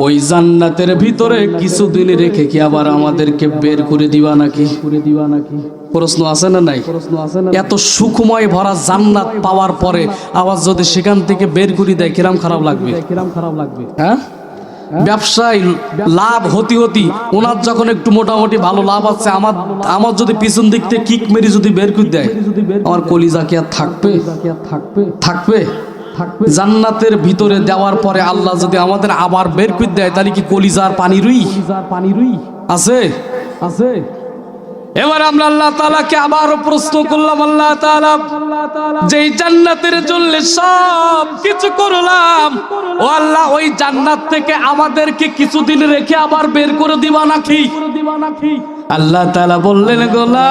ওই জান্নাতের ভিতরে কিছুদিন রেখে কি আবার আমাদেরকে বের করে দিবা নাকি? প্রশ্ন আছে না নাই? এত সুখময় ভরা জান্নাত পাওয়ার পরে আবার যদি সেখান থেকে বের করে দেয়, কিরম খারাপ লাগবে? হ্যাঁ, ব্যবসায় লাভ হতি ওনার যখন একটু মোটামুটি ভালো লাভ আছে, আমার যদি পিছন দিক থেকে কিক মেরি যদি বের করে দেয়, আমার কলিজা কি আর থাকবে? জান্নাতের ভিতরে দেওয়ার পরে আল্লাহ যদি আমাদের আবার বের করে দেয়, তাহলে কি কলিজার পানি রুই আছে? এবার আমরা আল্লাহ তাআলাকে আবারও প্রশ্ন করলাম, আল্লাহ তাআলা যেই জান্নাতের জন্য সব কিছু করলাম, ও আল্লাহ ওই জান্নাত থেকে আমাদেরকে কিছুদিন রেখে আবার বের করে দিবা নাকি? আল্লাহ তাআলা বললেন, গোলাম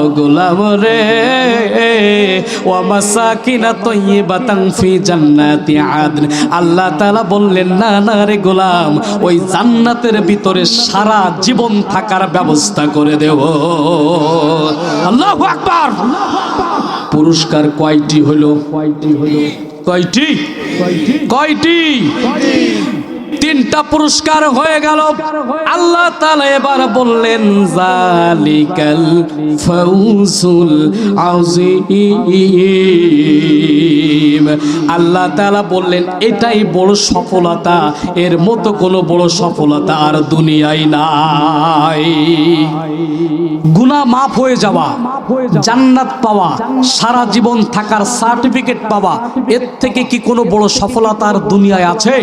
ও গোলাম রে, ওয়া মাসাকিনা তাইয়্যিবাতান ফি জান্নাতি আদন। আল্লাহ তাআলা বললেন, না না রে গোলাম, ওই জান্নাতের ভিতরে সারা জীবন থাকার ব্যবস্থা করে দেব। আল্লাহু আকবার। পুরস্কার কয়টি হলো? কয়টি? 3টা পুরস্কার হয়ে গেল। আল্লাহ তাআলা এবার বললেন, জালিকাল ফাউজুল আযীম। আল্লাহ তাআলা বললেন, এটাই বড় সফলতা, এর মতো কোনো বড় সফলতা আর দুনিয়ায় নাই। গুনাহ মাফ হয়ে যাওয়া, জান্নাত পাওয়া, সারা জীবন থাকার সার্টিফিকেট পাওয়া, এর থেকে কি কোনো বড় সফলতা আর দুনিয়ায় আছে?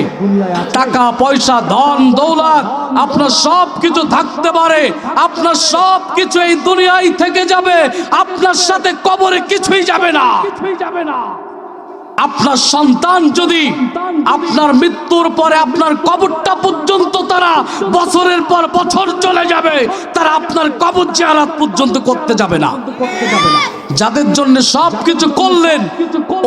টাকা পয়সা ধন দৌলত আপনার সব কিছু থাকতে পারে, আপনার সব কিছু এই দুনিয়ায় থেকে যাবে, আপনার সাথে কবরে কিছুই যাবে না। আপনার সন্তান যদি আপনার মৃত্যুর পরে আপনার কবরটা পর্যন্ত তারা বছরের পর বছর চলে যাবে, তারা আপনার কবর জিয়ারত পর্যন্ত করতে যাবে না। যাদের জন্য সব কিছু করলেন,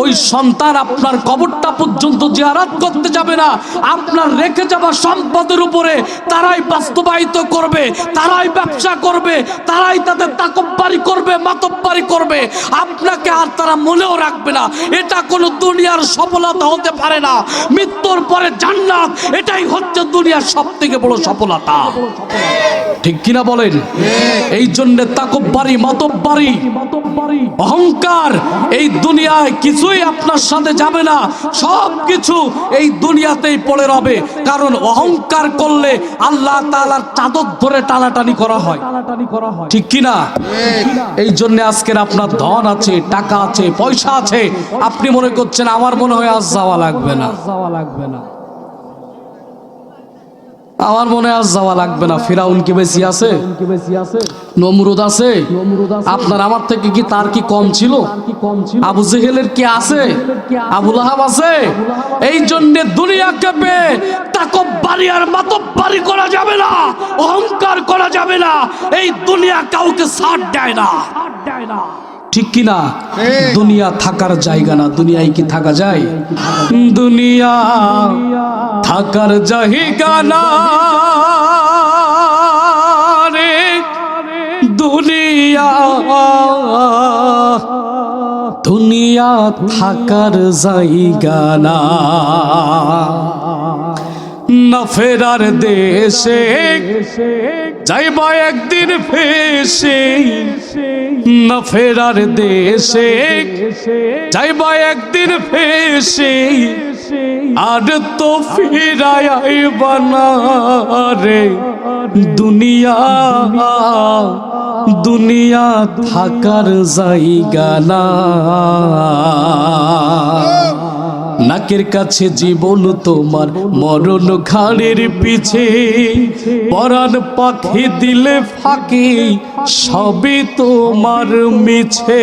ওই সন্তান আপনার কবরটা পর্যন্ত জিয়ারত করতে যাবে না। আপনার রেখে যাওয়া সম্পদের উপরে তারাই বাস্তবায়িত করবে, তারাই ব্যবসা করবে, তারাই তাদের তাকব্বারি করবে, মাতব্বারি করবে। আপনাকে আর তারা মনেও রাখবে না। এটা কোনো দুনিয়ার সফলতা হতে পারে না। মৃত্যুর পরে জান্নাত, এটাই হচ্ছে দুনিয়ার সবথেকে বড় সফলতা। ঠিক কিনা বলেন? এই জন্য তাকব্বারি, মাতব্বারি, অহংকার এই দুনিয়ায় কিছুই আপনার সাথে যাবে না। সব কিছু এই দুনিয়াতেই পড়ে রবে। কারণ অহংকার করলে আল্লাহ তাআলার চাদর ধরে টানাটানি করা হয়। ঠিক কিনা? এই জন্য আজকের আপনার ধন আছে, টাকা আছে, পয়সা আছে, আপনি মনে করছেন আমার মনে হয় আজ যাওয়া লাগবে না। আমার মনে আর যাওয়া লাগবে না। ফিরাউন কি বেশি আছে? নমরুদ আছে? আপনার আমার থেকে কি তার কি কম ছিল? আবু জেহেলের কি আছে? আবু লাহাব আছে? এই জন্য দুনিয়াকে পেয়ে তাকব্বুরি আর মাতব্বরি করা যাবে না, অহংকার করা যাবে না। এই দুনিয়া কাউকে ছাড় দেয় না, ঠিক কি না? দুনিয়া থাকার জায়গা না। দুনিয়ায় কি থাকা যায়? দুনিয়া থাকার জায়গা না রে দুনিয়া, দুনিয়া থাকার জায়গা না। না ফেরার দেশে যাইবা একদিন ফেসে, না ফেরার দেশে যাইবা একদিন ফেসে, আর তো ফিরায় আইবা না রে দুনিয়া, দুনিয়া থাকার জায়গা না। নাকের কাছে জীবন তোমার, মরণ ঘাড়ের পিছে, পরাণ পাখি দিলে ফাঁকি, সবই তোমার মিছে।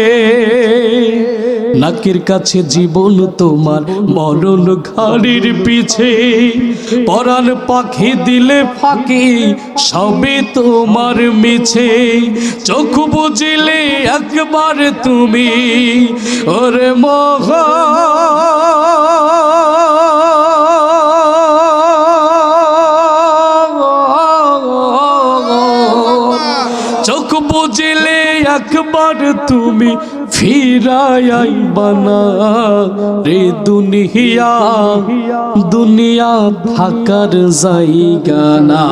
নাকের কাছে জীবন তোমার, মরণ ঘাড়ের পিছে, পরাণ পাখি দিলে ফাঁকি, সবই তোমার মিছে। চোখ বুঝিলে একবার তুমি ওরে মোহা, চোখ বুঝিলে একবার তুমি ফিরাই আইবা না রে দুনিয়া, দুনিয়া থাকার জায়গা না।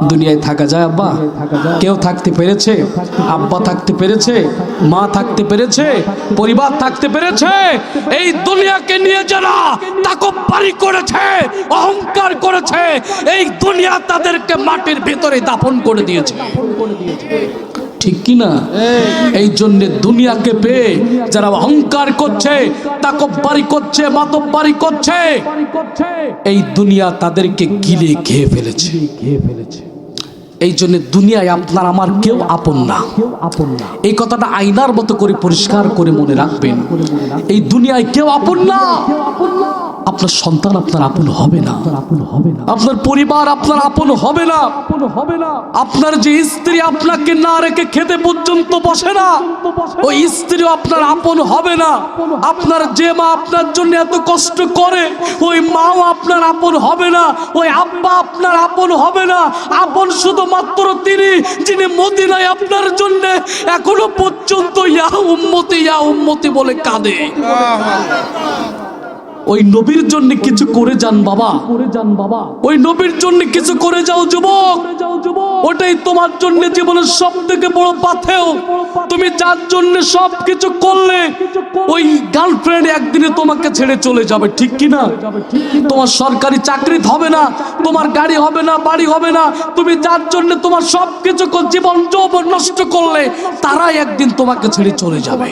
দুনিয়ায় থাকা যায় আব্বা? কেউ থাকতে পেরেছে? আব্বা থাকতে পেরেছে? মা থাকতে পেরেছে? পরিবার থাকতে পেরেছে? এই দুনিয়াকে নিয়ে যারা তাকব্বুরি করেছে, অহংকার করেছে, এই দুনিয়া তাদেরকে মাটির ভিতরে দাফন করে দিয়েছে, ঠিক কি না? এই জন্য দুনিয়াকে পেয়ে যারা অহংকার করছে, তাকব্বুরি করছে, মাতব্বরি করছে, এই দুনিয়া তাদেরকে গিলে খেয়ে ফেলেছে। এই জন্য দুনিয়ায় আপনার আমার কেউ আপন না। এই কথাটা আয়নার মতো করে পরিষ্কার করে মনে রাখবেন। এই দুনিয়ায় কেউ আপন না। আপনার সন্তান আপনার আপন হবে না, আপনার পরিবার আপনার আপন হবে না, আপনার যে স্ত্রী আপনাকে না রেখে খেতে পর্যন্ত বসে না, ওই স্ত্রীও আপনার আপন হবে না। আপনার যে মা আপনার জন্য এত কষ্ট করে, ওই মাও আপনার আপন হবে না, ওই আব্বা আপনার আপন হবে না। আপন শুধুমাত্র তিনি, যিনি মদিনায় আপনার জন্য এখনো পর্যন্ত ইয়া উম্মতি বলে কাঁদে। ওই নবীর জন্য কিছু করে যান বাবা, ওই নবীর জন্য কিছু করে যাও যুবক। ওটাই তোমার জন্য জীবনের সব থেকে বড় পাথেয়। তুমি যার জন্য সব কিছু করলে, ওই গার্লফ্রেন্ড একদিনে তোমাকে ছেড়ে চলে যাবে, ঠিক কি না? তোমার সরকারি চাকরি হবে না, তোমার গাড়ি হবে না, বাড়ি হবে না। তুমি যার জন্য তোমার সব কিছু জীবন যৌবন নষ্ট করলে, তারাই একদিন তোমাকে ছেড়ে চলে যাবে।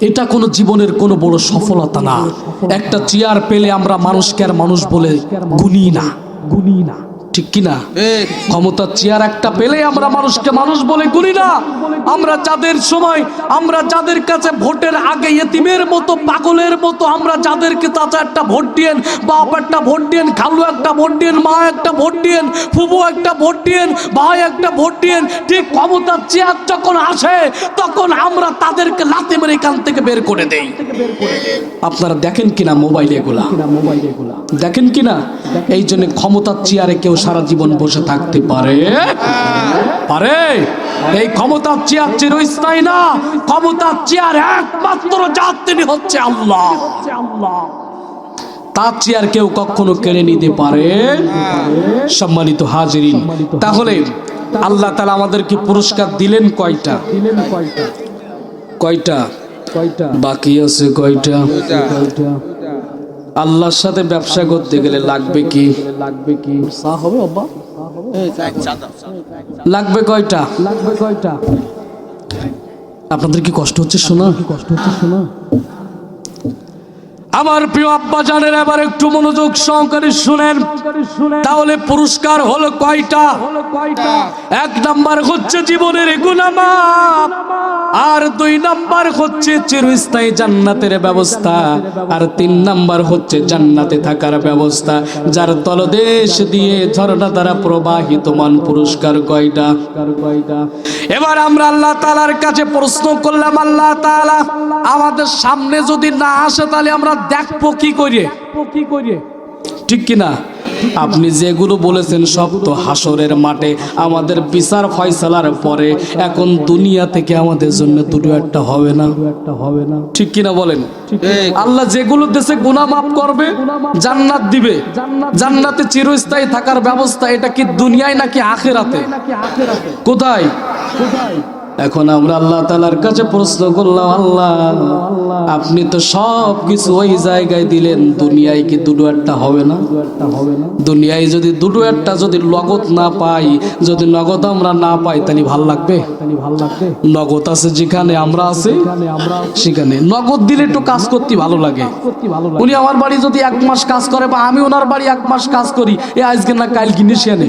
এটা কোনো জীবনের কোনো বড় সফলতা না। একটা চেয়ার পেলে আমরা মানুষকে আর মানুষ বলে গুনি না, ঠিক কি না? ক্ষমতার চেয়ার একটা পেলে আমরা মানুষকে মানুষ বলে গুনি না। আমরা যাদের কাছে ভোটের আগে এতিমের মতো, পাগলের মতো, আমরা যাদেরকে চাচা একটা ভোট দিয়েন, বাপ একটা ভোট দিয়েন, খালু একটা ভোট দিয়েন, মা একটা ভোট দিয়েন, ফুবু একটা ভোট দিয়েন, ভাই একটা ভোট দিয়েন, ঠিক ক্ষমতার চেয়ার যখন আসে তখন আমরা তাদেরকে লাথি মেরে এখান থেকে বের করে দেই। আপনারা দেখেন কিনা মোবাইলে এগুলা দেখেন কিনা? এই জন্য ক্ষমতার চেয়ারে কেউ সারা জীবন বসে থাকতে পারে? এই ক্ষমতার চেয়ার চিরস্থায়ী না। ক্ষমতার চেয়ার একমাত্র যার, তিনি হচ্ছে আল্লাহ। তার চেয়ার কেউ কখনো কেড়ে নিতে পারে? সম্মানিত হাজিরিন, তাহলে আল্লাহ তাআলা আমাদেরকে পুরস্কার দিলেন কয়টা? বাকি আছে কয়টা? আল্লাহর সাথে ব্যবসা করতে গেলে লাগবে কি? লাগবে কয়টা? আপনাদের কি কষ্ট হচ্ছে শোনা? আমার প্রিয় আব্বা জানেন, এবার একটু মনোযোগ সহকারে শুনেন, তাহলে পুরস্কার হলো কয়টা? এক নাম্বার হচ্ছে জীবনের গুনাহ মাফ, আর দুই নাম্বার হচ্ছে চিরস্থায়ী জান্নাতের ব্যবস্থা, আর তিন নাম্বার হচ্ছে জান্নাতে থাকার ব্যবস্থা, যার তলদেশ দিয়ে ঝর্ণা দ্বারা প্রবাহিত মান। পুরস্কার কয়টা? এবার আমরা আল্লাহ তাআলার কাছে প্রশ্ন করলাম, আল্লাহ তাআলা আমাদের সামনে যদি না আসে তাহলে আমরা দেখবো কি করে? ঠিক কিনা? আপনি যেগুলো বলেছেন সব তো হাসরের মাঠে আমাদের বিচার ফয়সালার পরে। এখন দুনিয়া থেকে আমাদের জন্য দুটো একটা হবে না? ঠিক কিনা বলেন? আল্লাহ যেগুলো দেশে গুনাহ মাফ করবে, জান্নাত দিবে, জান্নাতে চিরস্থায়ী থাকার ব্যবস্থা, এটা কি দুনিয়ায় নাকি আখিরাতে? কোথায়? এখন আমরা আল্লাহ তাআলার কাছে প্রশ্ন করলাম, আল্লাহ আপনি তো সব কিছু ওই জায়গায় দিলেন, দুনিয়ায় কি দুটো একটা হবে না? দুনিয়ায় যদি দুটো একটা যদি নগদ না পাই, যদি নগদ আমরা না পাই, তাহলে ভাল লাগবে? নগদ আছে যেখানে, আমরা আছি সেখানে। নগদ দিলে একটু কাজ করতে ভালো লাগে। উনি আমার বাড়ি যদি 1 মাস কাজ করে, বা আমি ওনার বাড়ি 1 মাস কাজ করি, এ আজকে না কাল কিনিস আনে,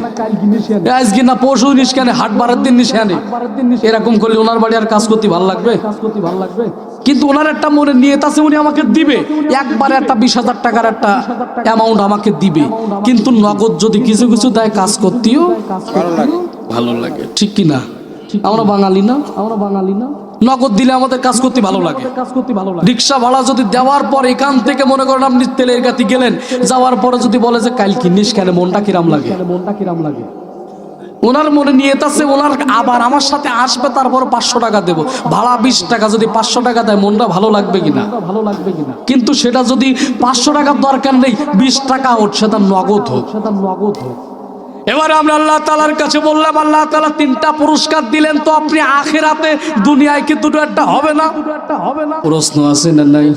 আজকে না পরশু নিস কেন, হাট বারের দিন নিস আনে, এরকম করলে ওনার বাড়ি আর কাজ করতে ভালো লাগবে? কিন্তু ওনার একটা মনে নিয়ত আছে, উনি আমাকে দিবে, একবারে একটা 20,000 টাকার একটা অ্যামাউন্ট আমাকে দিবে, কিন্তু নগদ যদি কিছু কিছু দেয়, কাজ করতেও ভালো লাগে। ঠিক কি না? আমরা বাঙালি না? নগদ দিলে আমাদের কাজ করতে ভালো লাগে। রিক্সা ভাড়া যদি দেওয়ার পর এখান থেকে মনে করেন আপনি তেলের গাতি গেলেন, যাওয়ার পরে যদি বলে যে কাল কিনিস কেন, মনটা কিরাম লাগে? ওনার মনে নিয়ত আছে, ওনার আবার আমার সাথে আসবে, তারপর 500 টাকা দেবো, ভাড়া 20 টাকা, যদি 500 টাকা দেয় মনটা ভালো লাগবে কিনা? কিন্তু সেটা যদি 500 টাকার দরকার নেই, 20 টাকা হোক, সেটা নগদ হোক। এবার আমরা আল্লাহ তাআলার কাছে বললাম, আল্লাহ তাআলা 3টা পুরস্কার দিলেন, তো আপনি আখিরাতে দুনিয়ায় কি দুটো একটা হবে না? প্রশ্ন আছে না নাই?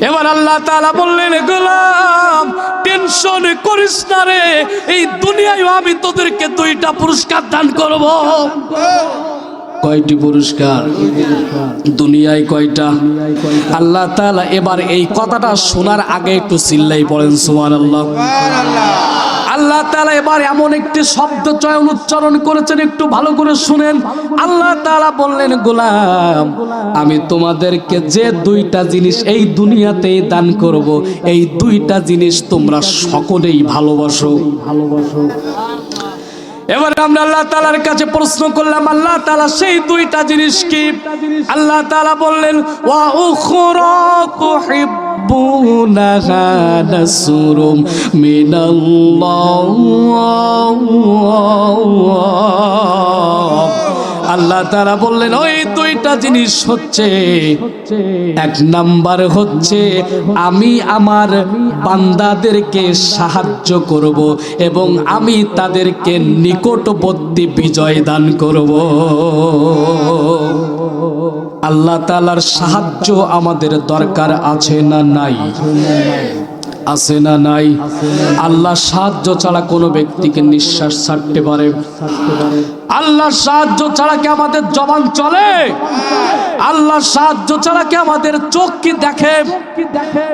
এবার আল্লাহ তাআলা বললেন, গোলাম টেনশন করিস না রে, এই দুনিয়ায় আমি তোদেরকে 2টা পুরস্কার দান করব। কয়টি পুরস্কার? দুনিয়ায় কয়টা? আল্লাহ তাআলা এবার এই কথাটা শোনার আগে একটু চিল্লাই পড়েন সুবহানাল্লাহ। আল্লাহ তাআলা এবার এমন একটি শব্দ চয়ন উচ্চারণ করেছেন, একটু ভালো করে শুনেন। আল্লাহ তাআলা বললেন, গোলাম আমি তোমাদেরকে যে 2টা জিনিস এই দুনিয়াতেই দান করব, এই 2টা জিনিস তোমরা সকলেই ভালোবাসো। এবার আমরা আল্লাহ তাআলার কাছে প্রশ্ন করলাম, আল্লাহ তাআলা সেই 2টা জিনিস কি? আল্লাহ তাআলা বললেন, ওয়া উখরা তুহিব্বুনাহা নাসরুম মিনাল্লাহ। আল্লাহ তাআলা বললেন, ওই 2টা জিনিস হচ্ছে, 1 নাম্বার হচ্ছে আমি আমার বান্দাদেরকে সাহায্য করব এবং আমি তাদেরকে নিকটবর্তী বিজয় দান করব। আল্লাহ তাআলার সাহায্য আমাদের দরকার আছে না নাই? আছে না নাই? আল্লাহ সাহায্য ছাড়া কোনো ব্যক্তিকে নিঃশ্বাস ছাড়তে পারে? আল্লাহ সাহায্য ছাড়া কি আমাদের জবান চলে? আল্লাহ সাহায্য ছাড়া কি আমাদের চোখ কি দেখে?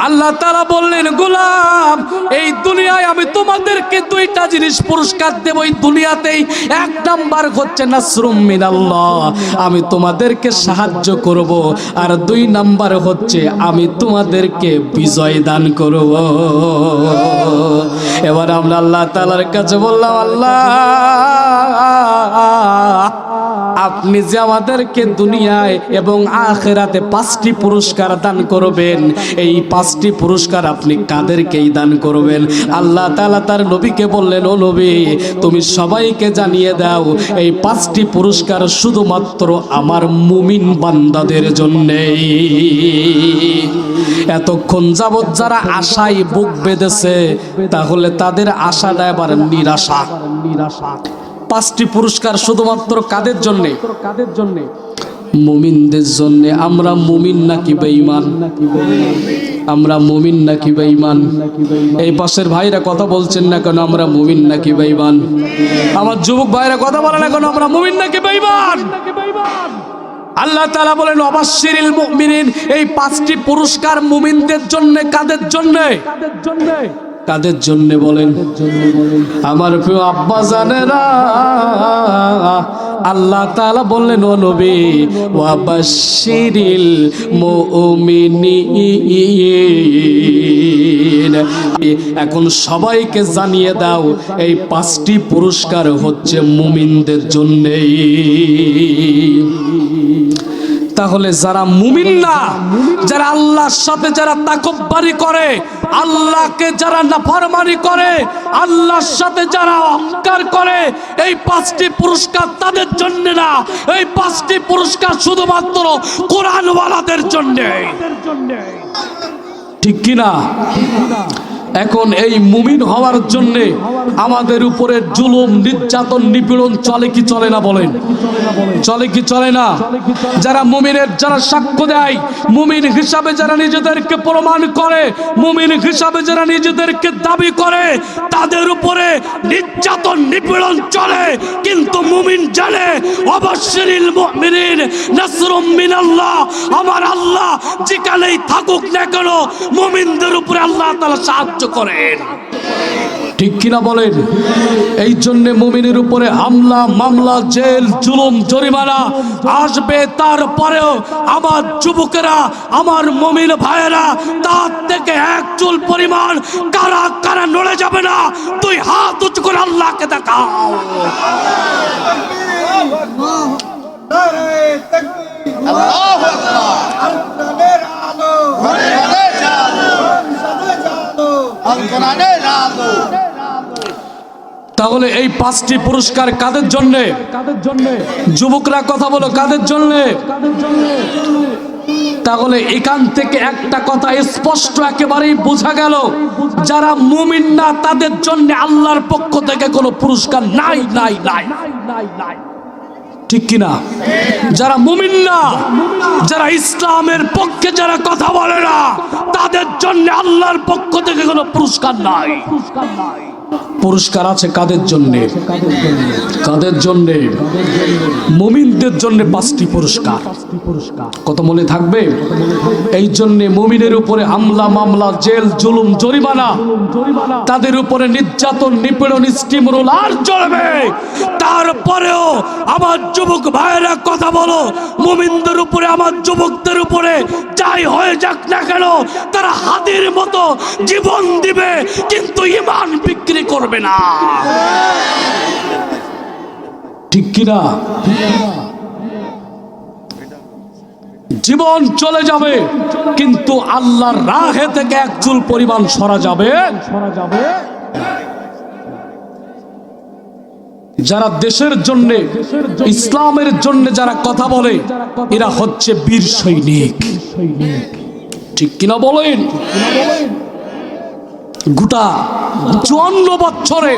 আল্লাহ তাআলা বললেন, গোলাম এই দুনিয়ায় আমি তোমাদেরকে 2টা জিনিস পুরস্কার দেব এই দুনিয়াতেই। 1 নাম্বার হচ্ছে নাসরুম মিনাল্লাহ, আমি তোমাদেরকে সাহায্য করব, আর 2 নাম্বার হচ্ছে আমি তোমাদেরকে বিজয় দান করব। এবার আমরা আল্লাহ তাআলার কাছে বললাম, আল্লাহ আপনি যে আমাদেরকে দুনিয়ায় এবং আখিরাতে 5টি পুরস্কার দান করবেন, এই 5টি পুরস্কার আপনি কাদেরকেই দান করবেন? আল্লাহ তাআলা তার নবীকে বললেন, ও নবী তুমি সবাইকে জানিয়ে দাও, এই 5টি পুরস্কার শুধুমাত্র আমার মুমিন বান্দাদের জন্যই। এতক্ষণ যাবৎ যারা আশায় বুক বেঁধেছে, তাহলে তাদের আশাটা এবার নিরাশা। 5টি পুরস্কার শুধুমাত্র কাদের জন্যে? মুমিনদের জন্যে। আমরা মুমিন নাকি বেঈমান? আমরা মুমিন নাকি বেঈমান? এই পাশের ভাইরা কথা বলছেন না কেন, আমরা মুমিন নাকি বেঈমান? আমার যুবক ভাইরা কথা বলে না কেন, আমরা মুমিন নাকি বেঈমান? আল্লাহ তাআলা বলেন অবাশশিরিল মুমিনিন, এই পাঁচটি পুরস্কার মুমিনদের জন্য। কাদের জন্য? কাদের জন্য বলেন? আমার প্রিয় আব্বা জানেরা, আল্লাহ তাআলা বললেন ও নবী ওয়াবাশশিরিল মুমিনিন, এখন সবাইকে জানিয়ে দাও এই পাঁচটি পুরস্কার হচ্ছে মুমিনদের জন্যই। তাহলে যারা মুমিন না, যারা আল্লাহর সাথে যারা তাকব্বুরি করে, আল্লাহকে যারা নাফরমানি করে, আল্লাহর সাথে যারা অহংকার করে, এই পাঁচটি পুরস্কার তাদের জন্য না, এই পাঁচটি পুরস্কার শুধুমাত্র কোরআনওয়ালাদের জন্য। ঠিক কিনা? এখন এই মুমিন হওয়ার জন্য আমাদের উপরে জুলুম, নির্যাতন, নিপীড়ন চলে কি চলে না বলেন? চলে কি চলে না? যারা মুমিনের, যারা সাক্ষ্য দেয়, মুমিন হিসাবে যারা নিজেদেরকে প্রমাণ করে, মুমিন হিসাবে যারা নিজেদেরকে দাবি করে, তাদের উপরে নির্যাতন, নিপীড়ন চলে। কিন্তু মুমিন জানে অবাশশিরিল মুমিনিন নাসরুম মিনাল্লাহ, আমার আল্লাহ যেখানেই থাকুক না কেন মুমিনদের উপরে আল্লাহ তাআলা সাহায্য করেন। ঠিক কিনা বলেন? এই জন্য মুমিনের উপরে হামলা, মামলা, জেল, জুলুম, জরিমানা আসবে। তারপরেও আমার যুবকেরা, আমার মুমিন ভাইয়েরা, তার থেকে এক চুল পরিমাণ কারা কারা নড়ে যাবে না। তুই হাত উঁচু করে আল্লাহকে দেখাও। তাহলে এই পাঁচটি পুরস্কার কাদের জন্য? যুবকরা কথা বলো, কাদের জন্য? তাহলে এখান থেকে একটা কথা স্পষ্ট একেবারেই বোঝা গেল, যারা মুমিন না তাদের জন্য আল্লাহর পক্ষ থেকে কোনো পুরস্কার নাই, নাই, নাই, নাই, নাই। ঠিক কিনা? যারা মুমিন না, যারা ইসলামের পক্ষে যারা কথা বলে না, তাদের জন্য আল্লাহর পক্ষ থেকে কোনো পুরস্কার নাই। পুরস্কার আছে কাদের জন্য? কাদের জন্য? মুমিনদের জন্য পাঁচটি পুরস্কার। কত মনে থাকবে? এই জন্য মুমিনের উপরে হামলা, মামলা, জেল, জুলুম, জরিমানা, তাদের উপরে নির্যাতন, নিপীড়ন, স্টিম রোল আর চলবে। তারপরেও আমার যুবক ভাইয়েরা কথা বলো, মুমিনদের উপরে, আমার যুবকদের উপরে যাই হয়ে যাক না কেন, তারা হাতির মতো জীবন দিবে, কিন্তু ঈমান বিক্রি করবে না। ঠিক কিনা? জীবন চলে যাবে, কিন্তু আল্লাহর রাহে থেকে এক চুল পরিমাণ সরা যাবে। যারা দেশের জন্য, ইসলামের জন্য যারা কথা বলে, এরা হচ্ছে বীর সৈনিক। ঠিক কিনা বলেন? গোটা 54 বছরে,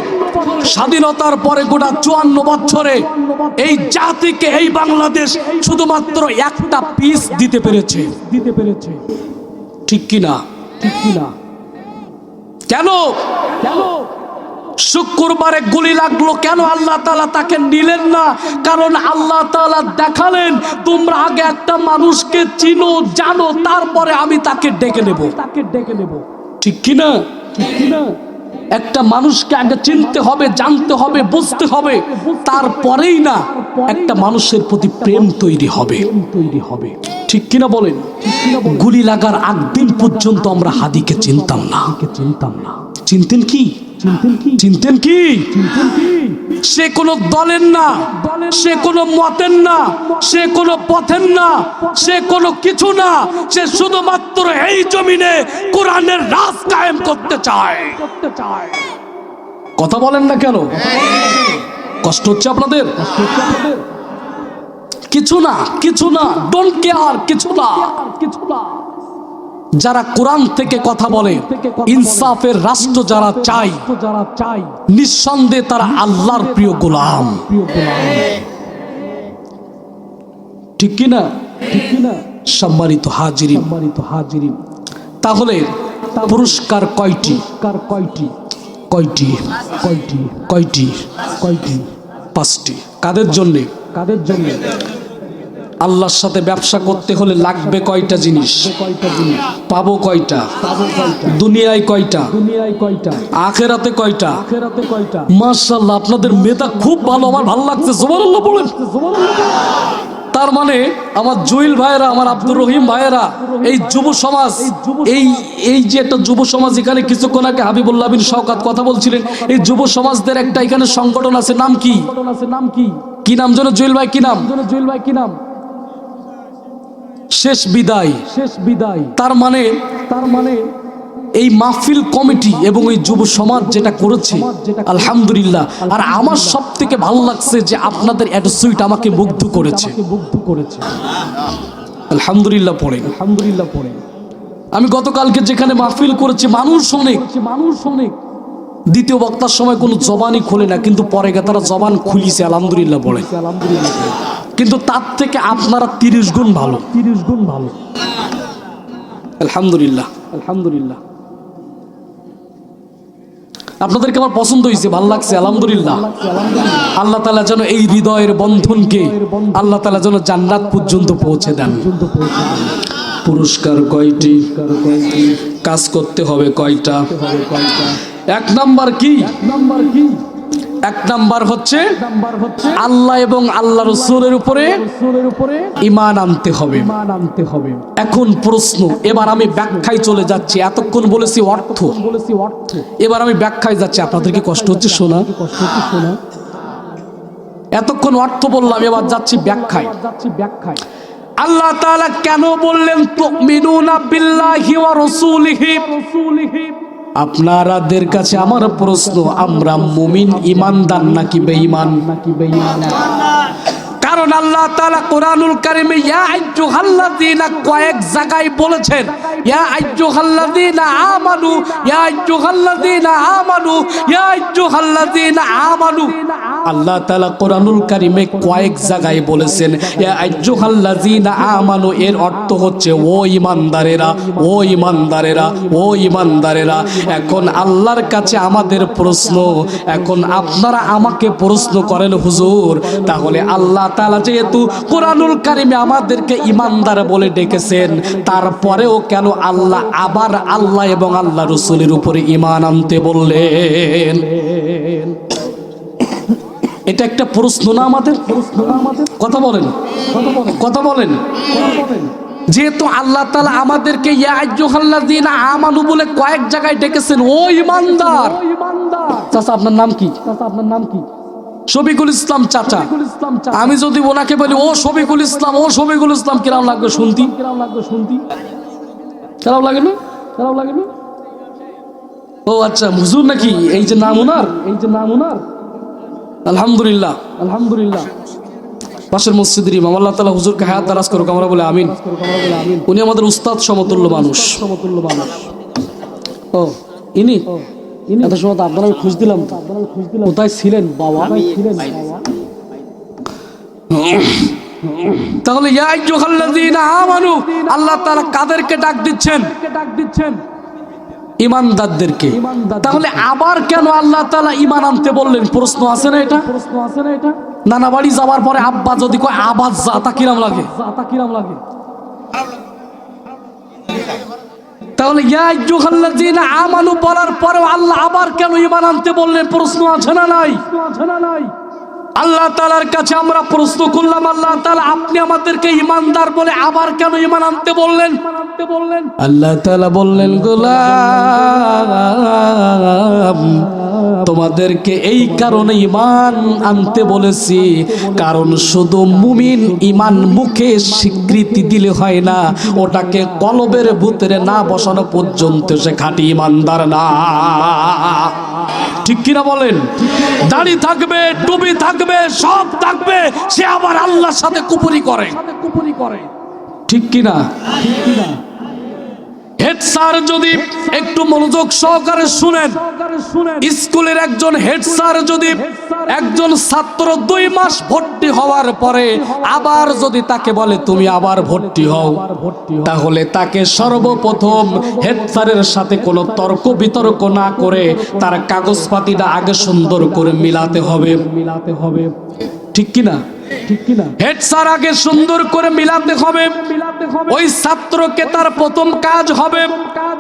স্বাধীনতার পরে গোটা 54 বছরে এই জাতিকে, এই বাংলাদেশ শুধুমাত্র একটা পিস দিতে পেরেছে। ঠিক কিনা? কেন? শুক্রবারে গুলি লাগলো কেন? আল্লাহ তাআলা তাকে নিলেন না। কারণ আল্লাহ তাআলা দেখালেন, তোমরা আগে একটা মানুষকে চিনো, জানো, তারপরে আমি তাকে ডেকে নেব। ঠিক কিনা? একটা মানুষকে আগে চিনতে হবে, জানতে হবে, বুঝতে হবে, তারপরেই না একটা মানুষের প্রতি প্রেম তৈরি হবে। ঠিক কিনা বলেন? গুলি লাগার আগ দিন পর্যন্ত আমরা হাদিকে চিনতাম না। চিনতেন কি? সে কোনো দলের না, সে কোনো মতের না, সে কোনো পথের না, সে কোনো কিছু না। সে শুধুমাত্র এই জমিনে কোরআনের রাজ কায়েম করতে চায়। কথা বলেন না কেন? কষ্ট হচ্ছে আপনাদের? কিছু না, ডোন্ট কেয়ার, কিছু না। যারা কোরআন থেকে কথা বলে, ইনসাফের রাষ্ট্র যারা চায়, নিঃসন্দেহে তারা আল্লাহর প্রিয় গোলাম। ঠিক কিনা? সম্মানিত হাজিরিন, তাহলে পুরস্কার কয়টি? পাঁচটি। কাদের জন্য? আল্লাহর সাথে ব্যবসা করতে হলে লাগবে কয়টা জিনিস? পাবো কয়টা? দুনিয়ায় কয়টা? আখেরাতে কয়টা? মাশাআল্লাহ, আপনাদের মেধা খুব ভালো, আমার ভালো লাগছে। সুবহানাল্লাহ বলেন। তার মানে আমার জুয়েল ভাইয়েরা, আমার আব্দুর রহিম ভাইয়েরা, এই যুব সমাজ, এই যে একটা যুব সমাজ, এখানে কিছুক্ষণ আগে হাবিবুল্লাহ বিন শওকত কথা বলছিলেন, এই যুব সমাজদের একটা এখানে সংগঠন আছে, নাম কি? কি নাম যেন জুয়েল ভাই, কি নাম? শেষ বিদায়। তার মানে এই মাহফিল কমিটি এবং এই যুব সমাজ যেটা করেছে, আলহামদুলিল্লাহ। আর আমার সব থেকে ভালো লাগছে যে আপনাদের অ্যাটিটিউড আমাকে মুগ্ধ করেছে। আলহামদুলিল্লাহ পড়ে। আমি গতকালকে যেখানে মাহফিল করেছি, মানুষ অনেক। দ্বিতীয় বক্তার সময় কোনো জবানই খোলে না, কিন্তু পরে গিয়ে তারা জবান খুলিছে, আলহামদুলিল্লাহ বলে। কিন্তু তার থেকে আপনারা 30 গুণ ভালো। আলহামদুলিল্লাহ। আপনাদেরকে আমার পছন্দ হয়েছে, ভালো লাগছে, আলহামদুলিল্লাহ। আল্লাহ তাআলা যেন এই হৃদয়ের বন্ধনকে আল্লাহ তাআলা যেন জান্নাত পর্যন্ত পৌঁছে দেন। পুরস্কার কয়টি? কাজ করতে হবে কয়টা? এক নাম্বার কি? এক নাম্বার হচ্ছে আল্লাহ এবং আল্লাহ রাসূলের উপরে ঈমান আনতে হবে। এখন প্রশ্ন, এবার আমি ব্যাখ্যায় চলে যাচ্ছি। এতক্ষণ বলেছি অর্থ, এবার আমি ব্যাখ্যায় যাচ্ছি। আপনাদের কি কষ্ট হচ্ছে শোনা? এতক্ষণ অর্থ বললাম, এবার যাচ্ছি ব্যাখ্যায়। আল্লাহ তাআলা কেন বললেন তুমিনুনা বিল্লাহি ওয়া রাসূলিহি? আপনাদের কাছে আমার প্রশ্ন, আমরা মুমিন ঈমানদার নাকি বেঈমান? কারণ আল্লাহ তাআলা কোরআনুল কারীমে ইয়া আইয়ুহাল্লাযীনা কয়েক জায়গায় বলেছেন, ইয়া আইয়ুহাল্লাযীনা আমানু, ইয়া আইয়ুহাল্লাযীনা আমানু, ইয়া আইয়ুহাল্লাযীনা আমানু। আল্লাহ তাআলা কোরআনুল কারীমে কয়েক জায়গায় বলেছেন ইয়া আইয়ুহাল্লাযীনা আমানু, এর অর্থ হচ্ছে ও ঈমানদারেরা, ও ঈমানদারেরা, ও ঈমানদারেরা। এখন আল্লাহর কাছে আমাদের প্রশ্ন, এখন আপনারা আমাকে প্রশ্ন করেন হুজুর, তাহলে আল্লাহ তাআলা যেহেতু কোরআনুল কারীমে আমাদেরকে ঈমানদার বলে ডেকেছেন, তারপরেও কেন আল্লাহ আবার আল্লাহ এবং আল্লাহ রাসূলের উপরে ঈমান আনতে বললেন? এটা একটা প্রশ্ন না আমাদের? কথা বলেন। যেহেতু আল্লাহ তাআলা আমাদেরকে ইয়া আইয়ুহাল্লাযীনা আমানু বলে কয়েক জায়গায় ডেকেছেন, ও ঈমানদার। চাচা আপনার নাম কি? শফিকুল ইসলাম চাচা। আমি যদি ওনাকে বলি ও শফিকুল ইসলাম, ও শফিকুল ইসলাম, কিরকম লাগবে শুনতি? খারাপ লাগে না? ও আচ্ছা, হুজুর নাকি? এই যে নাম ওনার। আলহামদুলিল্লাহ। পাশের মসজিদের ইমাম, আল্লাহ তাআলা হুজুরকে হায়াত দারাজ করুক, আমরা বলে আমিন। উনি আমাদের উস্তাদ সমতুল্য মানুষ। ও ইনি এত সময় তো আপনারা খুঁজ দিলাম, কোথায় ছিলেন বাবা? তাহলে ইয়া আইয়ুহাল্লাযীনা আমানু, আল্লাহ তাআলা কাদেরকে ডাক দিচ্ছেন? ঈমানদারদেরকে। তাহলে আবার কেন আল্লাহ তাআলা ঈমান আনতে বললেন? প্রশ্ন আছে না এটা? নানা বাড়ি যাওয়ার পরে আব্বা যদি কয় আবাজ যা, তা কিরম লাগে? তাহলে ইয়া আইয়ুহাল্লাযীনা আমানু বলার পরেও আল্লাহ আবার কেন ঈমান আনতে বললেন? প্রশ্ন আছে না নাই? আল্লাহ তাআলার কাছে আমরা প্রশ্ন করলাম, আল্লাহ তাআলা আপনি আমাদেরকে ঈমানদার বলে আবার কেন ঈমান আনতে বললেন? আল্লাহ তাআলা বললেন, গোলাম, তোমাদেরকে এই কারণে ঈমান আনতে বলেছি, কারণ শুধু মুমিন ঈমান মুখে স্বীকৃতি দিলে হয় না, ওটাকে কলবের ভিতরে না বসানো পর্যন্ত সে খাঁটি ঈমানদার না। ঠিক কিনা বলেন? দাড়ি থাকবে, টুপি থাকবে, সব থাকবে, সে আবার আল্লাহর সাথে কুফরি করে। ঠিক কিনা? হেড স্যার যদি একটু মনোযোগ সহকারে শুনেন, স্কুলের একজন হেড স্যার যদি একজন ছাত্র 2 মাস ভর্তি হওয়ার পরে আবার যদি তাকে বলে তুমি আবার ভর্তি হও, তাহলে তাকে সর্বপ্রথম হেড স্যারের সাথে কোনো তর্ক বিতর্ক না করে তার কাগজপাতিটা আগে সুন্দর করে মিলাতে হবে। ঠিক কিনা? হেড স্যার আগে সুন্দর করে মিলাতে হবে। ওই ছাত্রকে তার প্রথম কাজ হবে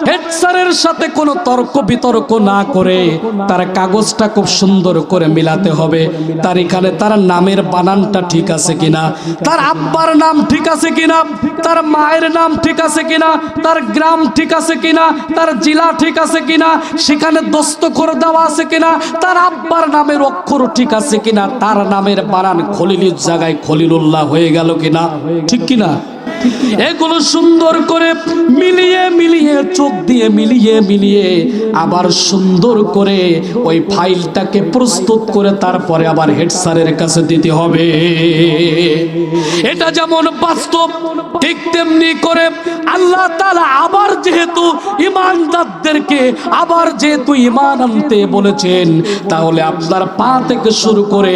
হেড স্যারের সাথে কোনো তর্ক বিতর্ক না করে তার কাগজটা খুব সুন্দর করে মিলাতে হবে। তার এখানে তার নামের বানানটা ঠিক আছে কিনা, তার আব্বার নাম ঠিক আছে কিনা, তার মায়ের নাম ঠিক আছে কিনা, তার গ্রাম ঠিক আছে কিনা, তার জেলা ঠিক আছে কিনা, সেখানে দস্তখত দেওয়া আছে কিনা, তার আব্বার নামের অক্ষর ঠিক আছে কিনা, তার নামের বানান খলিলুর জায়গায় খলিলুল্লাহ হয়ে গেল কিনা, ঠিক কিনা। এগুলো সুন্দর করে মিলিয়ে মিলিয়ে চোখ দিয়ে মিলিয়ে মিলিয়ে আবার সুন্দর করে ওই ফাইলটাকে প্রস্তুত করে তারপরে আবার হেড স্যারের কাছে দিতে হবে। এটা যেমন বাস্তব, ঠিক তেমনি করে আল্লাহ তাআলা আবার যেহেতু ঈমানদারদেরকে আবার যেহেতু ঈমান আনতে বলেছেন, তাহলে আপনার পা থেকে শুরু করে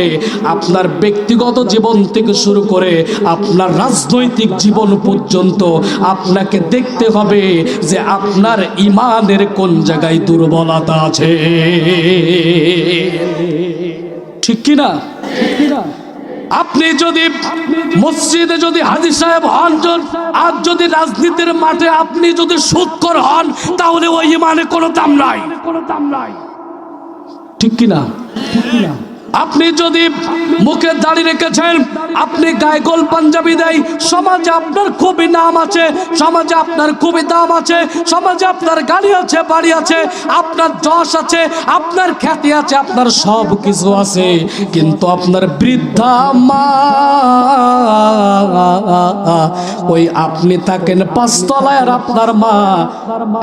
আপনার ব্যক্তিগত জীবন থেকে শুরু করে আপনার রাজনৈতিক জীবন পর্যন্ত আপনাকে দেখতে হবে যে আপনার ঈমানের কোন জায়গায় দুর্বলতা আছে, ঠিক কিনা। আপনি যদি মসজিদে যদি হাজী সাহেব হন আর যদি রাজনীতির মাঠে আপনি যদি সুদখোর হন, তাহলে ওই ঈমানে কোনো দাম নাই, ঠিক কিনা। আপনি যদি মুখে দাড়ি রেখেছেন, আপনি গায়ে গোল পাঞ্জাবি দেয়, সমাজে আপনার খুবই নাম আছে, সমাজে আপনার খুবই দাম আছে, সমাজে আপনার গাড়ি আছে, বাড়ি আছে, আপনার যশ আছে, আপনার খ্যাতি আছে, আপনার সব কিছু আছে, কিন্তু আপনার বৃদ্ধা মা, ওই আপনি থাকেন পাঁচতলায় আর আপনার মা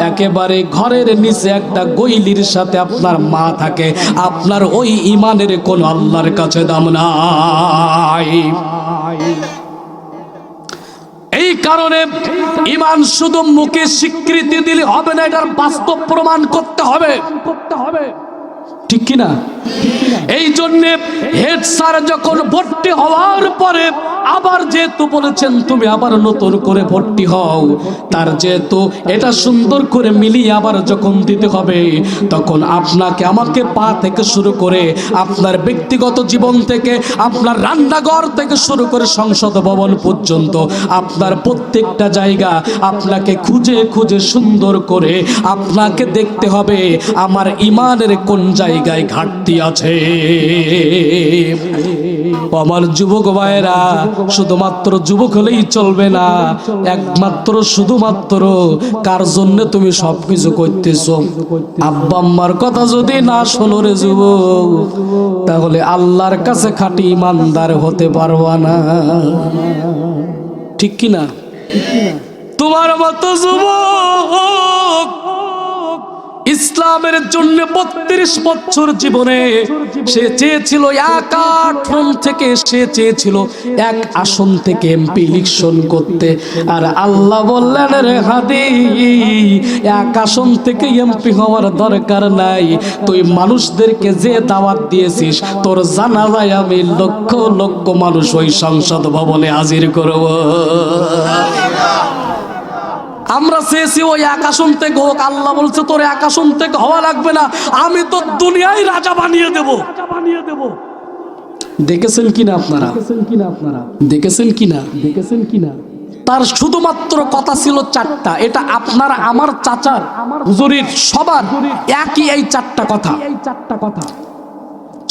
একেবারে ঘরের নিচে একটা গইলির সাথে আপনার মা থাকে, আপনার ওই ঈমানের কোন আল্লাহর কাছে দাম নাই। এই কারণে ঈমান শুধু মুখে স্বীকৃতি দিলে হবে না, এটার বাস্তব প্রমাণ করতে হবে, ঠিক কিনা। এই জন্য হেড স্যার যখন ভর্তি হওয়ার পরে আবার যেহেতু বলেছেন তুমি আবার নতুন করে ভর্তি হও, তার যেহেতু এটা সুন্দর করে মিলিয়ে আবার যখন দিতে হবে, তখন আপনাকে আমাকে পা থেকে শুরু করে আপনার ব্যক্তিগত জীবন থেকে আপনার রান্নাঘর থেকে শুরু করে সংসদ ভবন পর্যন্ত আপনার প্রত্যেকটা জায়গা আপনাকে খুঁজে খুঁজে সুন্দর করে আপনাকে দেখতে হবে আমার ঈমানের কোন জায়গায় ঘাটতি আছে। আমার যুবক ভাইরা, শুধুমাত্র যুবক হলেই চলবে না, একমাত্র শুধুমাত্র কার জন্য তুমি সবকিছু করতেছো, আব্বা আম্মার কথা যদি না শোনো রে যুবক, তাহলে আল্লাহর কাছে খাঁটি ইমানদার হতে পারবা না, ঠিক কিনা। তোমার মতো যুবক ইসলামের জন্য 32 বছর জীবনে সে চেয়েছিল এক আসন থেকে, সে চেয়েছিল এক আসন থেকে এমপি ইলেকশন করতে, আর আল্লাহ বললেন রে হাদি এক আসন থেকে এমপি হওয়ার দরকার নাই, তুই মানুষদেরকে যে দাওয়াত দিয়েছিস তোর জানাজায় আমি লক্ষ লক্ষ মানুষ ওই সংসদ ভবনে হাজির করব। আমরা চেয়েছি ওই এক আসন থেকে হোক, আল্লাহ বলছে তোর এক আসন থেকে হওয়া লাগবে না, আমি তো দুনিয়ায় রাজা বানিয়ে দেব। দেখেছেন কিনা আপনারা, দেখেছেন কিনা। তার শুধুমাত্র কথা ছিল 4টা, এটা আপনার আমার চাচার হুজুরির সবার একই এই 4টা কথা।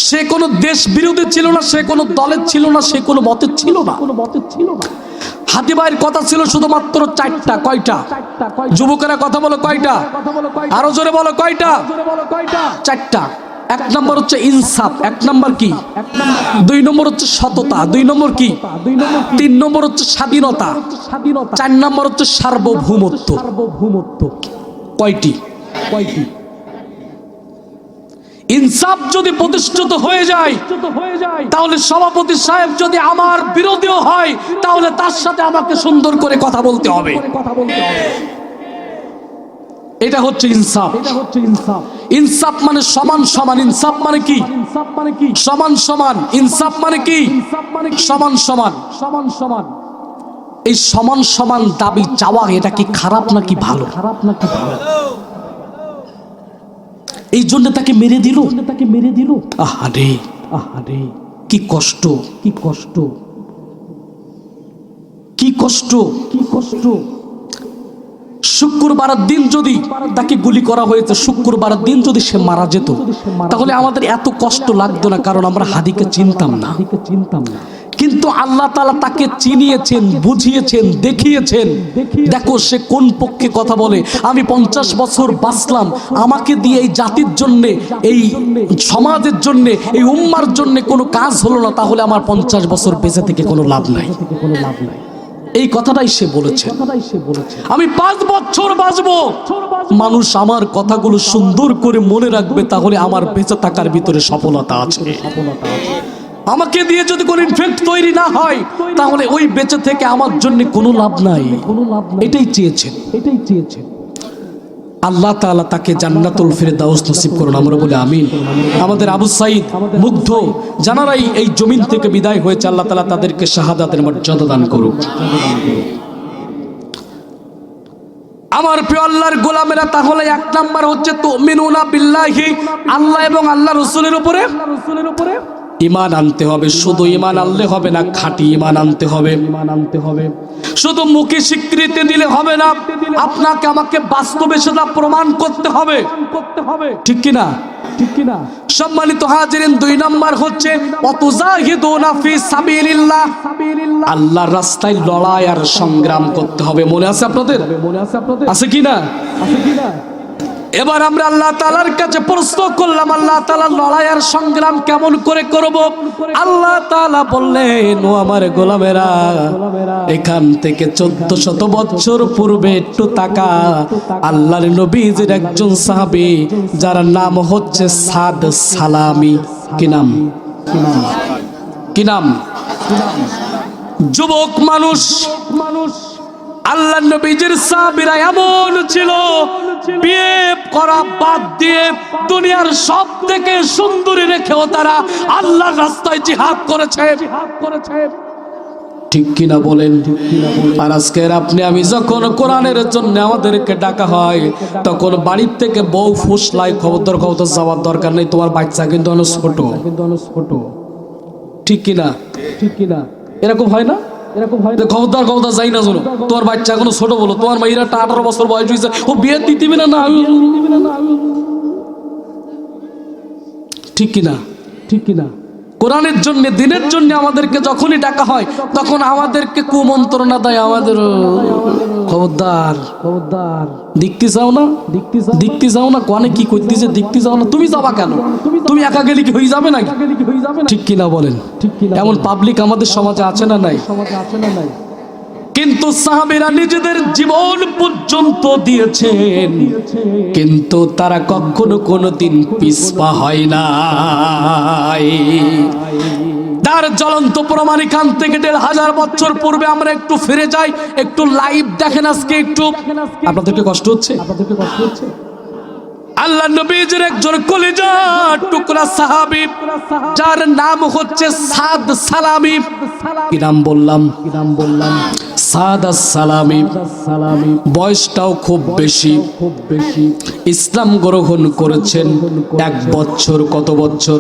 সে কোনো দেশ বিরোধী ছিল না, সে কোনো দলের ছিল না, সে কোনো মতের ছিল না। হাদি ভাইয়ের কথা ছিল শুধুমাত্র 4টা। কয়টা? যুবকেরা কথা বলো কয়টা? আরো জোরে বলো কয়টা? 4টা। 1 নম্বর হচ্ছে ইনসাফ, 1 নম্বর কি? 2 নম্বর হচ্ছে সততা, 2 নম্বর কি? 3 নম্বর হচ্ছে স্বাধীনতা, 4 নম্বর হচ্ছে সার্বভৌমত্ব। কয়টি? ইনসাফ যদি প্রতিষ্ঠিত হয়ে যায়, তাহলে সভাপতি সাহেব যদি আমার বিরোধীও হয়, তাহলে তার সাথে আমাকে সুন্দর করে কথা বলতে হবে। এটা হচ্ছে ইনসাফ। ইনসাফ মানে সমান সমান। ইনসাফ মানে কি? সমান সমান। ইনসাফ মানে কি? সমান সমান। এই সমান সমান দাবি চাওয়া, এটা কি খারাপ নাকি ভালো? এই জন্য তাকে মেরে দিল। আহারে কি কষ্ট। কষ্ট, কি কষ্ট। শুক্রবারের দিন যদি তাকে গুলি করা হয়েছে, শুক্রবারের দিন যদি সে মারা যেত, তাহলে আমাদের এত কষ্ট লাগতো না, কারণ আমরা হাদিকে চিনতাম না। কিন্তু আল্লাহ তাআলা তাকে চিনিয়েছেন, বুঝিয়েছেন, দেখিয়েছেন। দেখো সে কোন পক্ষে কথা বলে। আমি 50 বছর বাঁচলাম, আমাকে দিয়ে এই জাতির জন্য, এই সমাজের জন্য, এই উম্মার জন্য কোনো কাজ হলো না, তাহলে আমার 50 বছর বেঁচে থেকে কোনো লাভ নাই। এই কথাটাই সে বলেছে। আমি 5 বছর বাঁচবো, মানুষ আমার কথাগুলো সুন্দর করে মনে রাখবে, তাহলে আমার বেঁচে থাকার ভিতরে সফলতা আছে। আমাকে দিয়ে যদি কোনো ইনফেক্ট তৈরি না হয়, তাহলে ওই বেঁচে থেকে আমার জন্য কোনো লাভ নাই। এটাই চেয়েছেন। আল্লাহ তাআলা তাকে জান্নাতুল ফিরদাউস নসিব করুন, আমরা বলি আমিন। আমাদের আবু সাঈদ মুগ্ধ জানারাই এই জমিন থেকে বিদায় হয়েছে, আল্লাহ তাআলা তাদেরকে শাহাদাতের মর্যাদা দান করুক। আমার প্রিয় আল্লাহর গোলামেরা, তাহলে 1 নাম্বার হচ্ছে তুমিনুনা বিল্লাহি, আল্লাহ এবং আল্লাহ রাসূলের উপরে ঈমান আনতে হবে। শুধু ঈমান আনলে হবে না, খাঁটি ঈমান আনতে হবে। শুধু মুখে স্বীকৃতি দিলে হবে না, আপনাকে আমাকে বাস্তবে সেটা প্রমাণ করতে হবে। ঠিক কি না? সম্মানিত হাজিরিন, 2 নাম্বার হচ্ছে ওয়াতুজাহিদুনা ফি সাবিলিল্লাহ, আল্লাহর রাস্তায় লড়াই আর সংগ্রাম করতে হবে। মনে আছে আপনাদের? আছে কি না? এবার আমরা আল্লাহ তাআলার কাছে প্রশ্ন করলাম, আল্লাহ তাআলা লড়াই আর সংগ্রাম কেমন করে করব? আল্লাহ তাআলা বললেন, ও আমার গোলামেরা, এখান থেকে 1400 বছর পূর্বে একটু তাকা, আল্লাহর নবীজির একজন সাহাবী যার নাম হচ্ছে সাদ সালামি। কি নাম? যুবক মানুষ, আল্লাহর নবীজির সাহাবীরা এমন ছিল, বিয়ে করা বাদ দিয়ে দুনিয়ার সব থেকে সুন্দরী রেখেও তারা আল্লাহর রাস্তায় জিহাদ করেছে। ঠিক কিনা বলেন? আর আজকের আপনি আমি যখন কোরআনের জন্য আমাদেরকে ডাকা হয়, তখন বাড়ির থেকে বউ ফুসলাই, খবরদার যাওয়ার দরকার নেই, তোমার বাচ্চা কিন্তু অনেক ছোট। ঠিক কিনা? এরকম হয় না? খবরদার যাই না, শোনো, তোমার বাচ্চা এখনো ছোট, বলো তোমার মেয়েরা 18 বছর বয়স হয়েছে, ও বিয়ে দিবি না? ঠিক কিনা? কোরআনের জন্য, দিনের জন্য আমাদেরকে যখনই ডাকা হয়, তখন আমাদেরকে কুমন্ত্রণা দেয়, আমাদের খবরদার দেখতে যাও না, কোনে কি করতেছে দেখতে যাও না। তুমি যাবা কেন? তুমি একা গেলে কি হয়ে যাবে নাকি? ঠিক কিনা বলেন? এমন পাবলিক আমাদের সমাজে আছে না নাই? কিন্তু সাহাবীরা নিজেদের জীবন পর্যন্ত দিয়েছেন, কিন্তু তারা কখনো কোনোদিন পিছপা হয় না। তার জ্বলন্ত প্রমাণ এখান থেকে 1500 বছর পূর্বে আমরা একটু ফিরে যাই, একটু লাইভ দেখেন। আজকে একটু আপনাদেরকে কষ্ট হচ্ছে? আল্লাহ নবীজির একজন কলিজার টুকরা সাহাবী, যার নাম হচ্ছে সাদ সালামি। কি নাম বললাম? সাদ সালামি। বয়সটাও খুব বেশি। ইসলাম গ্রহণ করেছেন 1 বছর। কত বছর?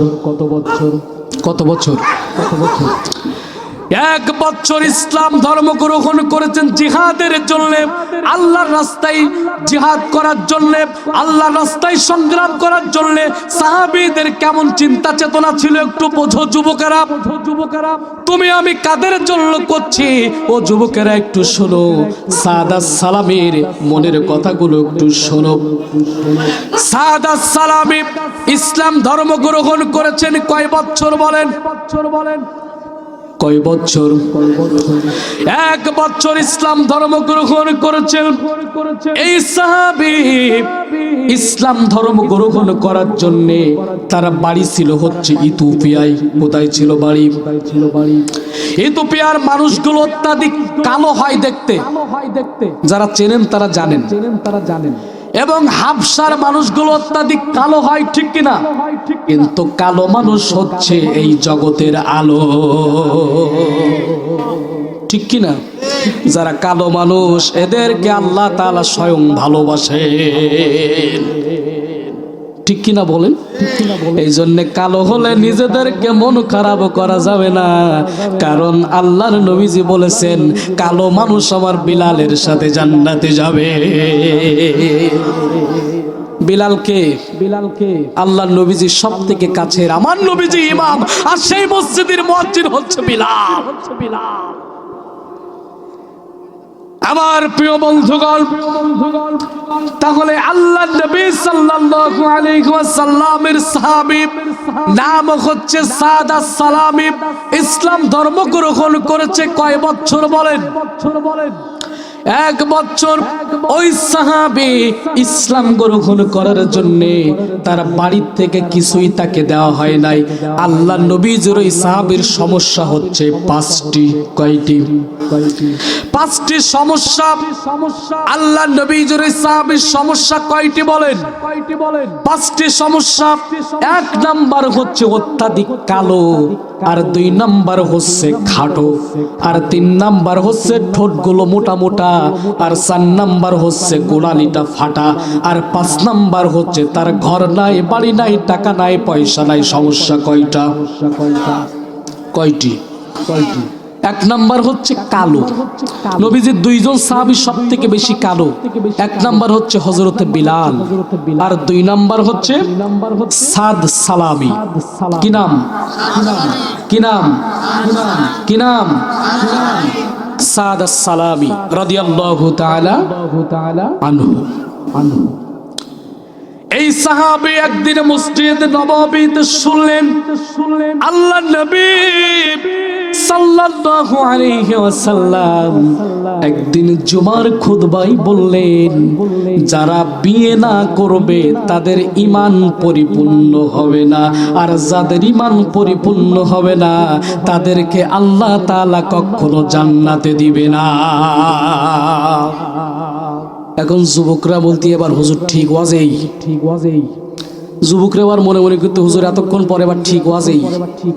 1 বছর ইসলাম ধর্ম গ্রহণ করেছেন জিহাদের জন্য, আল্লাহর রাস্তায় জিহাদ করার জন্য, আল্লাহর রাস্তায় সংগ্রাম করার জন্য। সাহাবীদের কেমন চিন্তা চেতনা ছিল একটু বোঝো যুবকেরা। তুমি আমি কাদের জন্য করছি, ও যুবকেরা একটু শোনো, সাদা সালামের মনের কথাগুলো একটু শোনো। সাদা সালামি ইসলাম ধর্ম গ্রহণ করেছেন কয় বছর বলেন? কয় বছর? 1 বছর ইসলাম ধর্ম গ্রহণ করেছেন। এই সাহাবী ইসলাম ধর্ম গ্রহণ করার জন্য তার বাড়ি ছিল হচ্ছে ইথিওপিয়ায়। কোথায় ছিল বাড়ি? ইথিওপিয়ার মানুষগুলো অত্যাধিক কালো হয় দেখতে। যারা চেনেন তারা জানেন। এবং হাবশার মানুষগুলো অত্যাধিক কালো হয়, ঠিক কিনা? কিন্তু কালো মানুষ হচ্ছে এই জগতের আলো, ঠিক কিনা? যারা কালো মানুষ, এদেরকে আল্লাহ তাআলা স্বয়ং ভালোবাসেন। ঠিক কিনা বলেন? এই জন্য কালো হলে নিজেদেরকে মন খারাপ করা যাবে না, কারণ আল্লাহর নবীজি বলেছেন কালো মানুষ আমার বিলালের সাথে জান্নাতে যাবে। বিলালকে আল্লাহর নবীজি সব থেকে কাছের, আমার নবীজি ইমাম, আর সেই মসজিদের মুয়াজ্জিন হচ্ছে বিলাল। আমার প্রিয় বন্ধুগণ, তাহলে আল্লাহর নবী সাল্লাল্লাহু আলাইহি ওয়াসাল্লামের সাহাবী নাম হচ্ছে সাদ আস-সালামি। ইসলাম ধর্ম গ্রহণ করেছে কয় বছর বলেন? 1 বছর। ওই সাহাবী ইসলাম গ্রহণ করার জন্য তার বাড়ি থেকে কিছুই তাকে দেওয়া হয় নাই। আল্লাহর নবীর ওই সাহাবীর সমস্যা হচ্ছে 5টি। কয়টি? 5টি সমস্যা। আল্লাহর নবীর ওই সাহাবীর সমস্যা কয়টি বলেন? 5টি সমস্যা। 1 নাম্বার হচ্ছে অত্যাধিক কালো, আর 2 নাম্বার হচ্ছে খাটো, আর 3 নাম্বার হচ্ছে ঠোঁটগুলো মোটা মোটা, আর 4 নাম্বার হচ্ছে গোড়ালিটা ফাটা, আর 5 নাম্বার হচ্ছে তার ঘর নাই, বাড়ি নাই, টাকা নাই, পয়সা নাই। সমস্যা কয়টা? কয়টি? 1 নাম্বার হচ্ছে কালো। নবীজির 2 জন সাহাবী সব থেকে বেশি কালো। 1 নাম্বার হচ্ছে হযরতে বিলাল, আর 2 নাম্বার হচ্ছে সাদ সালামি। কি নাম? কি নাম? কি নাম? সাদ আস-সালামি রাদিয়াল্লাহু তাআলা আনহু। এই সাহাবী একদিন মসজিদ নববীতে শুনলেন আল্লাহর নবী সাল্লাল্লাহু আলাইহি ওয়াসাল্লাম একদিন জুমার খুতবায় বললেন, যারা বিয়ে না করবে তাদের ঈমান পরিপূর্ণ হবে না, আর যাদের ঈমান পরিপূর্ণ হবে না তাদেরকে আল্লাহ তাআলা কখনো জান্নাতে দিবে না। এখন যুবকরা বলতে, এবার হুজুর ঠিক ওয়াজেই। যুবকরা এবার মনে মনে কিন্তু হুজুর এতক্ষণ পরে এবার ঠিক ওয়াজেই,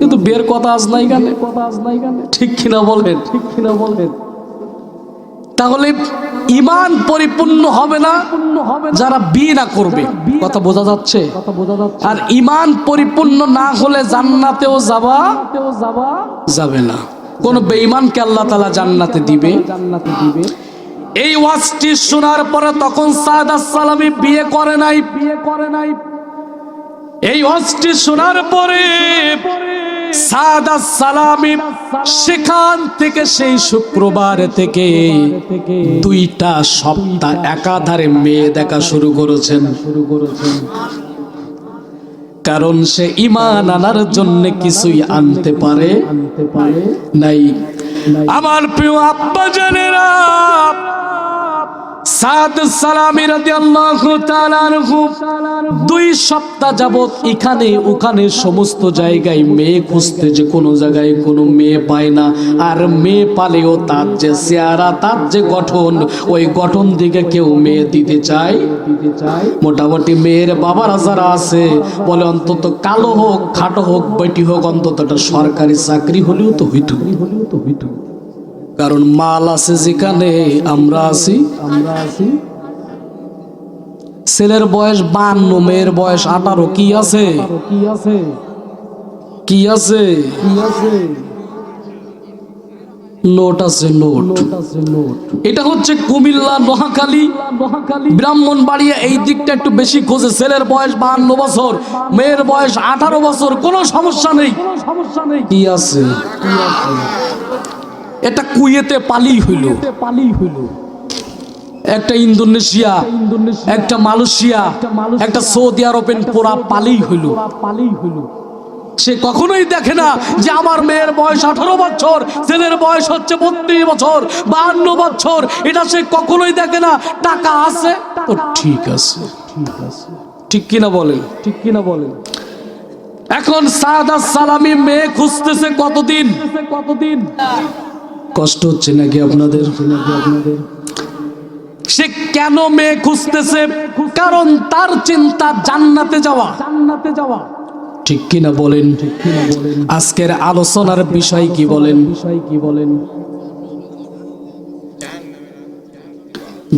কিন্তু বের কথা আজ নাই গানে। ঠিক কিনা বলেন? তাহলে ঈমান পরিপূর্ণ হবে না যারা বিয়ে না করবে, কথা বোঝা যাচ্ছে? আর ঈমান পরিপূর্ণ না হলে জান্নাতেও যাবে না। কোন বেঈমানকে আল্লাহ তাআলা জান্নাতে দিবে। এই ওয়াজটি শোনার পরে তখন সাদ আস-সালামি বিয়ে করে নাই। এই ওয়াজটি শোনার পরে সাদ আস-সালামি সেখান থেকে সেই শুক্রবার থেকে 2টা সপ্তাহ একাধারে মেয়ে দেখা শুরু করেছেন। কারণ সে ঈমান আনার জন্য কিছুই আনতে পারে নাই। আমার প্রিয় আব্বা জানেরা, সাদ সালামি রাদিয়াল্লাহু তাআলা আনহু 2 সপ্তাহ যাবত এখানে ওখানে সমস্ত জায়গায় মেয়ে খুঁজতে, যে কোনো জায়গায় কোনো মেয়ে পায় না। আর মেয়ে পালেও তার যে চেহারা, তার যে গঠন, ওই গঠন দিকে কেউ মেয়ে দিতে চায়। মোটামুটি মেয়ের বাবারা যারা আছে বলে অন্তত কালো হোক, খাটো হোক, বেটি হোক, অন্তত একটা সরকারি চাকরি হলেও তো হইতো। কারণ মাল আছে যেখানে আমরা আছি। ছেলের বয়স 52, মেয়ের বয়স 18। কি আছে? নোট আছে, নোট। এটা হচ্ছে কুমিল্লা, নোয়াখালী, ব্রাহ্মণবাড়িয়া, এই দিকটা একটু বেশি খোঁজে। ছেলের বয়স 52 বছর, মেয়ের বয়স 18 বছর, কোনো সমস্যা নেই। কি আছে? এটা কুয়েতে পালি হইল, একটা ইন্দোনেশিয়া, একটা মালয়েশিয়া, একটা সৌদি আরবের পোড়া পালি হইল। সে কখনোই দেখে না যে আমার মেয়ের বয়স 18 বছর, ছেলের বয়স হচ্ছে 32 বছর, 52 বছর। এটা সে কখনোই দেখে না। টাকা আছে তো ঠিক আছে। ঠিক কিনা বলেন? এখন সাদ আস-সালামি মেয়ে খুঁজতেছে কতদিন? কষ্ট হচ্ছে নাকি আপনাদের? সে কেন মেয়ে খুঁজতেছে? কারণ তার চিন্তা জান্নাতে যাওয়া। ঠিক কিনা বলেন? আজকের আলোচনার বিষয় কি বলেন?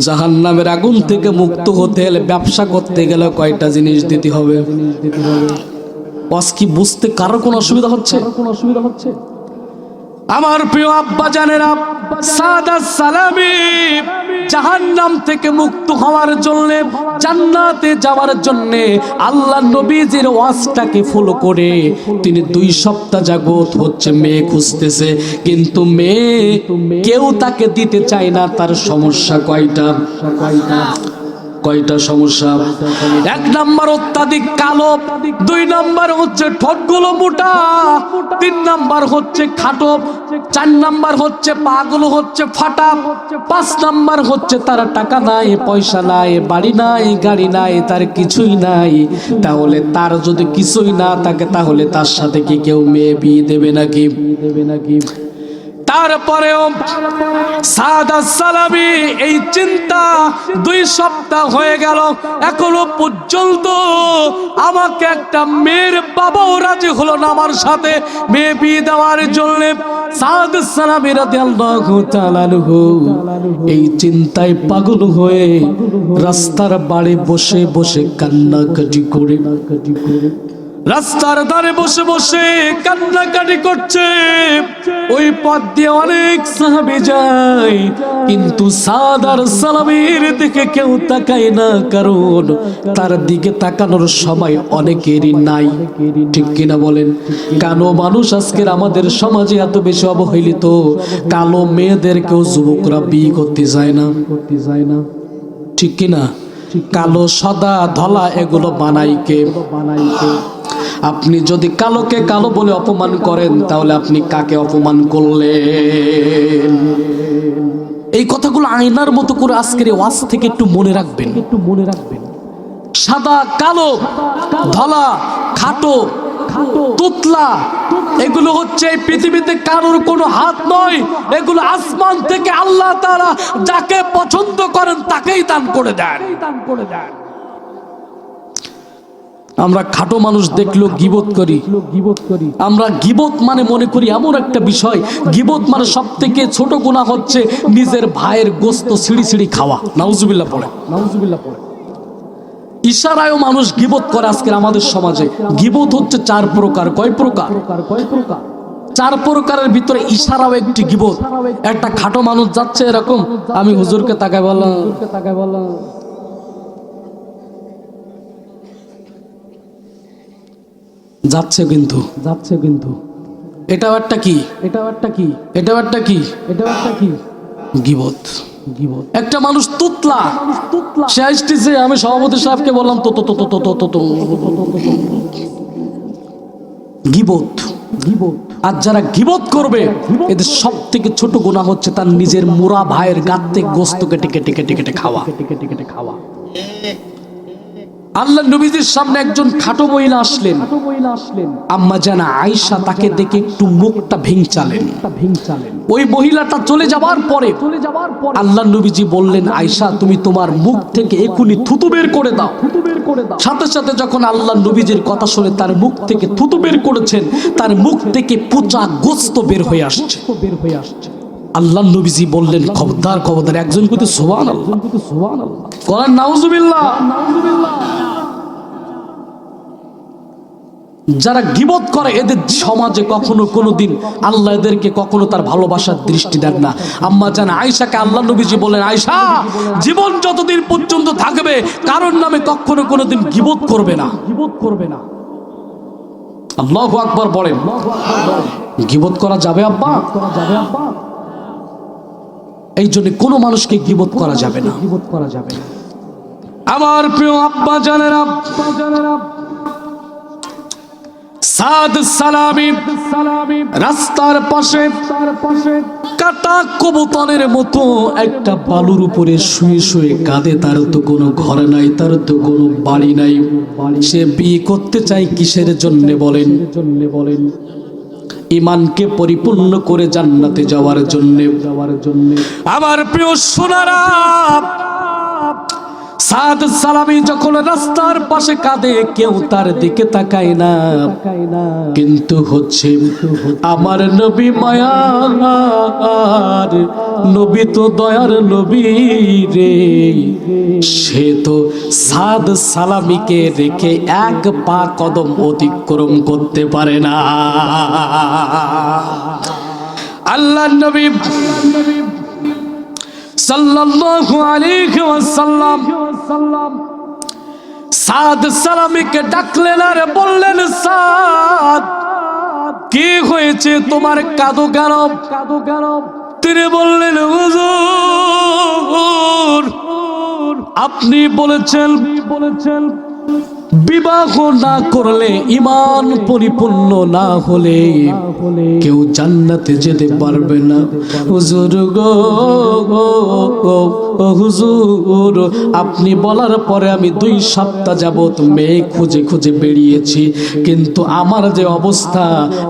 জাহান্নামের আগুন থেকে মুক্ত হতে হলে ব্যবসা করতে গেলে কয়টা জিনিস দিতে হবে? কি বুঝতে কারো কোনো অসুবিধা হচ্ছে? আমার প্রিয় আব্বা জানেরা, সাদাত সালামি জাহান্নাম থেকে মুক্ত হওয়ার জন্য, জান্নাতে যাওয়ার জন্য আল্লাহ নবীজির ওয়াজটাকে ফলো করে তিনি 2 সপ্তাহ যাবত হচ্ছে মেয়ে খুঁজতেছে, কিন্তু মেয়ে কেউ তাকে দিতে চায় না। তার সমস্যা কয়টা? সমস্যা? 1 নাম্বার অত্যাধিক কালো, 2 নাম্বার হচ্ছে ঠোঁটগুলো মোটা, 3 নাম্বার হচ্ছে খাটো, 4 নাম্বার হচ্ছে পাগুলো হচ্ছে ফাটা, 5 নাম্বার হচ্ছে তার টাকা নাই, পয়সা নাই, বাড়ি নাই, গাড়ি নাই, তার কিছুই নাই। তাহলে তার যদি কিছুই না থাকে তাহলে তার সাথে কি কেউ মেয়ে বিয়ে দেবে নাকি? তারপরেও সাদাত সালামি এই চিন্তা 2 সপ্তাহ হয়ে গেল, এখনো পর্যন্ত আমাকে একটা মেয়ের বাবাও রাজি হলো না আমার সাথে মেয়ে বিয়ে দেওয়ার জন্য। সাদাত সালামি রাদিয়াল্লাহু তাআলা আনহু এই চিন্তায় পাগল হয়ে রাস্তার বাড়ি বসে বসে কান্নাকাটি করে, রাস্তার ধারে বসে বসে কান্নাকাটি করছে। ওই পথ দিয়ে অনেক সাহাবী যায়, কিন্তু সাদার সালামের দিকে কেউ তাকায় না, কারণ তার দিকে তাকানোর সময় অনেকেরই নাই। ঠিক কিনা বলেন? কালো মানুষ আজকের আমাদের সমাজে এত বেশি অবহেলিত, কালো মেয়েদেরকেও যুবকরা বিয়ে করতে যায় না। ঠিক কিনা? কালো সাদা ধলা এগুলো বানাই কে? আপনি যদি কালোকে কালো বলে অপমান করেন তাহলে আপনি কাকে অপমান করলেন? এই কথাগুলো আয়নার মতো করে আজকের ওয়াজ থেকে একটু মনে রাখবেন। সাদা কালো ধলা খাটো তুতলা এগুলো হচ্ছে এই পৃথিবীতে কারোর কোনো হাত নয়, এগুলো আসমান থেকে আল্লাহ তাআলা যাকে পছন্দ করেন তাকেই দান করে দেন। আমরা খাটো মানুষ দেখলেও গীবত করি। আমরা গীবত মানে মনে করি এমন একটা বিষয়, গীবত মানে সব থেকে ছোট গুনাহ হচ্ছে নিজের ভাইয়ের গোশত ছিঁড়ি ছিঁড়ি খাওয়া। নাউজুবিল্লাহ পড়ে। ইশারায়ও মানুষ গীবত করে আজকের আমাদের সমাজে। গীবত হচ্ছে 4 প্রকার। কয় প্রকার? 4 প্রকারের ভিতরে ইশারাও একটি গীবত। একটা খাটো মানুষ যাচ্ছে এরকম, আমি হুজুরকে তাকায় বললাম, যাচ্ছে কিন্তু এটাও একটা কি গীবত। একটা মানুষ তুতলা, সে আসতেছে, আমি সভাপতি সাহেবকে বললাম তো গীবত। আর যারা গীবত করবে এদের সব থেকে ছোট গুনাহ হচ্ছে তার নিজের মুরা ভাইয়ের গাত থেকে গোশত কেটে খাওয়া। আল্লাহ নবীজির সামনে একজন খাটো মহিলা আসলেন। আম্মা জানা আয়েশা তাকে দেখে একটু মুখটা ভেঙচালেন। ওই মহিলাটা চলে যাবার পরে আল্লাহ নবীজি বললেন, আয়েশা তুমি তোমার মুখ থেকে এখনই থুতু বের করে দাও। সাথে সাথে যখন আল্লাহ নবীজির কথা শুনে তার মুখ থেকে থুতু বের করেছেন, তার মুখ থেকে পচা গোশত বের হয়ে আসছে। আল্লাহ নবীজি বললেন, খবরদার একজন কইতে সুবহানাল্লাহ, কোরআন নাউজুবিল্লাহ। যারা গীবত করে এদের সমাজে কখনো কোনোদিন আল্লাহ এদেরকে কখনো তার ভালোবাসার দৃষ্টি দেন না। আম্মা জান আয়েশাকে আল্লাহ নবীজি বলেন, আয়েশা জীবন যতদিন পর্যন্ত থাকবে কারোর নামে কখনো কোনোদিন গীবত করবে না। আল্লাহু আকবার বলেন। গীবত করা যাবে আব্বা? এই জন্য কোনো মানুষকে গীবত করা যাবে না। আমার প্রিয় আব্বা জানেরা, সাদ সালামি রাস্তার পাশে কাটা কবুতরের মতো একটা বালুর উপরে শুয়ে শুয়ে কাঁদে। তার তো কোনো ঘর নাই, তার তো কোনো বাড়ি নাই। সে বিয়ে করতে চায় কিসের জন্য বলেন? ঈমানকে পরিপূর্ণ করে জান্নাতে যাওয়ার জন্য। আমার প্রিয় সোনারা, সাদ সালামি যখন রাস্তার পাশে কাঁদে, কেউ তার দিকে তাকায় না, কিন্তু হচ্ছে আমার নবী মায়ার নবী, তো দয়ার নবী রে, সে তো সাদ সালামিকে রেখে এক পা কদম অতিক্রম করতে পারে না। আল্লাহর নবী সাল্লাল্লাহু আলাইহি ওয়াসাল্লাম সাদ সালামিকে ডাকলেন আর বললেন, সাদ কি হয়েছে তোমার, কাঁদো কেন? তিনি বললেন, হুজুর আপনি বলেছেন বিবাহ না করলে, ঈমান পরিপূর্ণ না হলে কেউ জান্নাতে যেতে পারবে না। হুজুর গো, হুজুর আপনি বলার পরে আমি 2 সপ্তাহ যাবত মেয়ে খুঁজে খুঁজে বেরিয়েছি, কিন্তু আমার যে অবস্থা,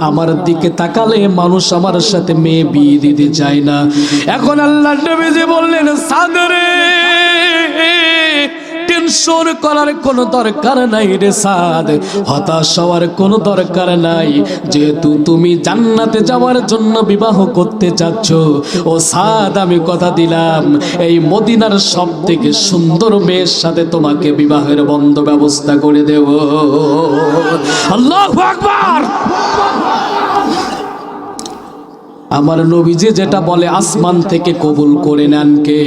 আমার দিকে তাকালে মানুষ আমার সাথে মেয়ে বিয়ে দিতে চায় না। এখন আল্লাহর নবী যে বললেন, সাদরে টেনশন করার কোনো দরকার নাই রে সাদ, হতাশ হওয়ার কোনো দরকার নাই, যেহেতু তুমি জান্নাতে যাওয়ার জন্য বিবাহ করতে চাচ্ছ, ও সাদ আমি কথা দিলাম এই মদিনার সবথেকে সুন্দর মেয়ের সাথে তোমাকে বিবাহের বন্ধ ব্যবস্থা করে দেব। আল্লাহু আকবার। আমার নবীজি যেটা বলে আসমান থেকে কবুল করে নেন কে?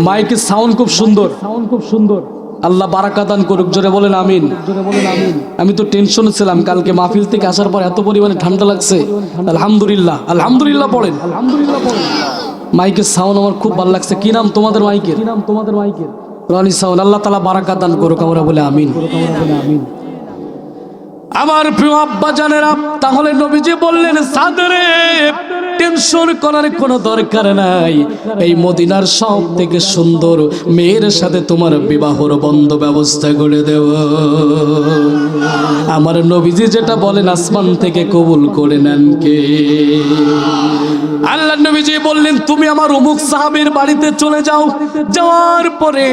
মাইকের সাউন্ড খুব সুন্দর, আল্লাহ বারাকা দান করুক, জোরে বলেন আমিন। আমি তো টেনশনে ছিলাম, কালকে মাহফিল থেকে আসার পর এত পরিমাণে ঠান্ডা লাগছে। আলহামদুলিল্লাহ, আলহামদুলিল্লাহ পড়েন। মাইকের সাউন্ড আমার খুব ভালো লাগছে। কি নাম তোমাদের মাইকের? রনি সাউন্ড। আল্লাহ তাআলা বারাকা দান করুক, আমরা বলে আমিন। আমার প্রিয় আব্বা জানেরা, তাহলে নবীজি বললেন, সাদরে টেনশন করার কোনো দরকার নাই, এই মদিনার সব থেকে সুন্দর মেয়ের সাথে তোমার বিবাহর বন্ধ ব্যবস্থা করে দেব। আমার নবীজি যেটা বলেন আসমান থেকে কবুল করে নেন কে? আল্লাহ নবীজি বললেন, তুমি আমার অমুক সাহাবীর বাড়িতে চলে যাও, যাওয়ার পরে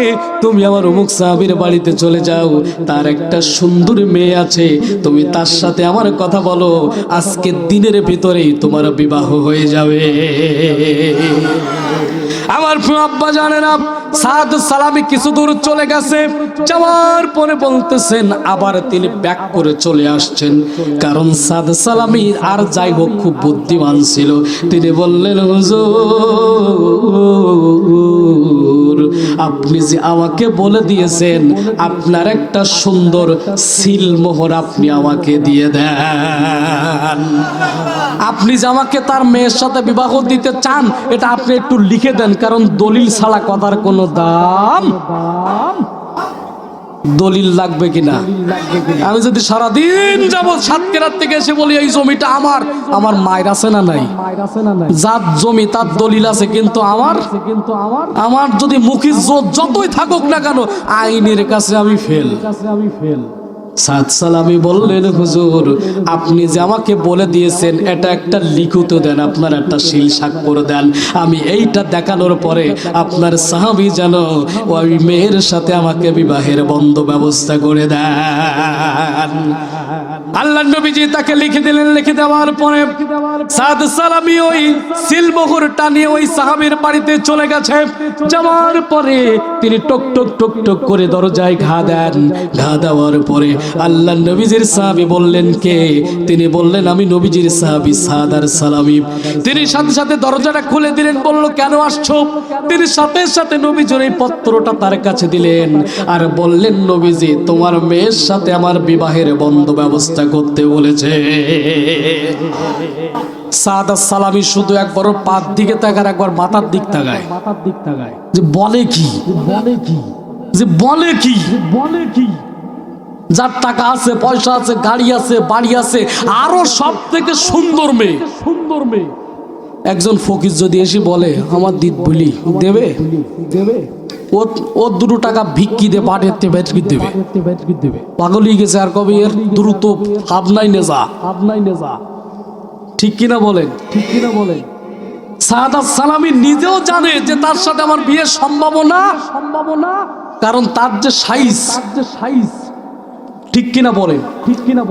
তুমি আমার অমুক সাহাবীর বাড়িতে চলে যাও, তার একটা সুন্দর মেয়ে আছে, তুমি তার সাথে আমার কথা বলো, আজকে দিনের ভিতরেই তোমার বিবাহ হয়ে যাবে। আমার আব্বা জানেন না, সাদ সালামি কিছু দূর চলে গেছে, যাওয়ার পরে বলতেছেন আবার তিনি ব্যাক করে চলে আসছেন, কারণ সাদ সালামি আর যাই হোক খুব বুদ্ধিমান ছিল। তিনি বললেন, হুজুর আপনি যে আমাকে বলে দিয়েছেন আপনার একটা সুন্দর সিলমোহর আপনি আমাকে দিয়ে দেন, আপনি যে আমাকে তার মেয়ের সাথে বিবাহ দিতে চান এটা আপনি একটু লিখে দেন, কারণ দলিল ছাড়া কথার কোনো দাম। দলিল লাগবে কিনা? আমি যদি সারাদিন যাবো সাতক্ষীরার থেকে এসে বলি এই জমিটা আমার, আমার মায়ের আছে না নাই? যার জমি তার দলিল আছে, কিন্তু আমার যদি মুখী যতই থাকুক না কেন আইনের কাছে আমি ফেল। সাদ সালামি বললেন, হুজুর আপনি যে আমাকে বলে দিয়েছেন এটা একটা লিখিত দেন, আপনার একটা সিল স্বাক্ষর দেন, আমি এইটা দেখানোর পরে আপনার সাহাবী যেন ওই মেয়ের সাথে আমাকে বিবাহের বন্ধ ব্যবস্থা করে দেন। আল্লাহ নবীজি তাকে লিখে দিলেন। লিখে দেওয়ার পরে সাদ সালামি ওই সিলমোহরটা নিয়ে ওই সাহাবীর বাড়িতে চলে গেছে। যাওয়ার পরে তিনি টক টক টক টক করে দরজায় ঘা দেন। ঘা দেওয়ার পরে আল্লাহ নবীজির সাহাবী বললেন, কে? তিনি বললেন, আমি নবীজির সাহাবী সাদ আর সালামি। তিনি সাথে সাথে দরজাটা খুলে দিলেন, বলল, কেন আসছো? তিনি সাথে সাথে নবীজির এই পত্রটা তার কাছে দিলেন আর বললেন, নবীজি তোমার মেয়ের সাথে আমার বিবাহের বন্ধ ব্যবস্থা করতে বলেছে। সাদ আর সালামি শুধু একবার পার দিকে তাকায়, একবার মাথার দিক তাকায়, যে বলে কি, যে বলে কি, যার টাকা আছে, পয়সা আছে, গাড়ি আছে, বাড়ি আছে, আরো সব থেকে সুন্দর মেয়ে। একজন ফকির যদি এসে বলে আমার দিত বলি দেবে, ও 2 টাকা ভিক্ষি দিয়ে পাঠাতে বেচকি দেবে, পাগলই গেছে। আর কবে এর দ্রুত হাবনাই নে যা। ঠিক কিনা বলেন? সাদাত সালামি নিজেও জানে যে তার সাথে আমার বিয়ের সম্ভাবনা, কারণ তার যে সাইজ ঠিক কিনা বলে, ঠিক কিনা।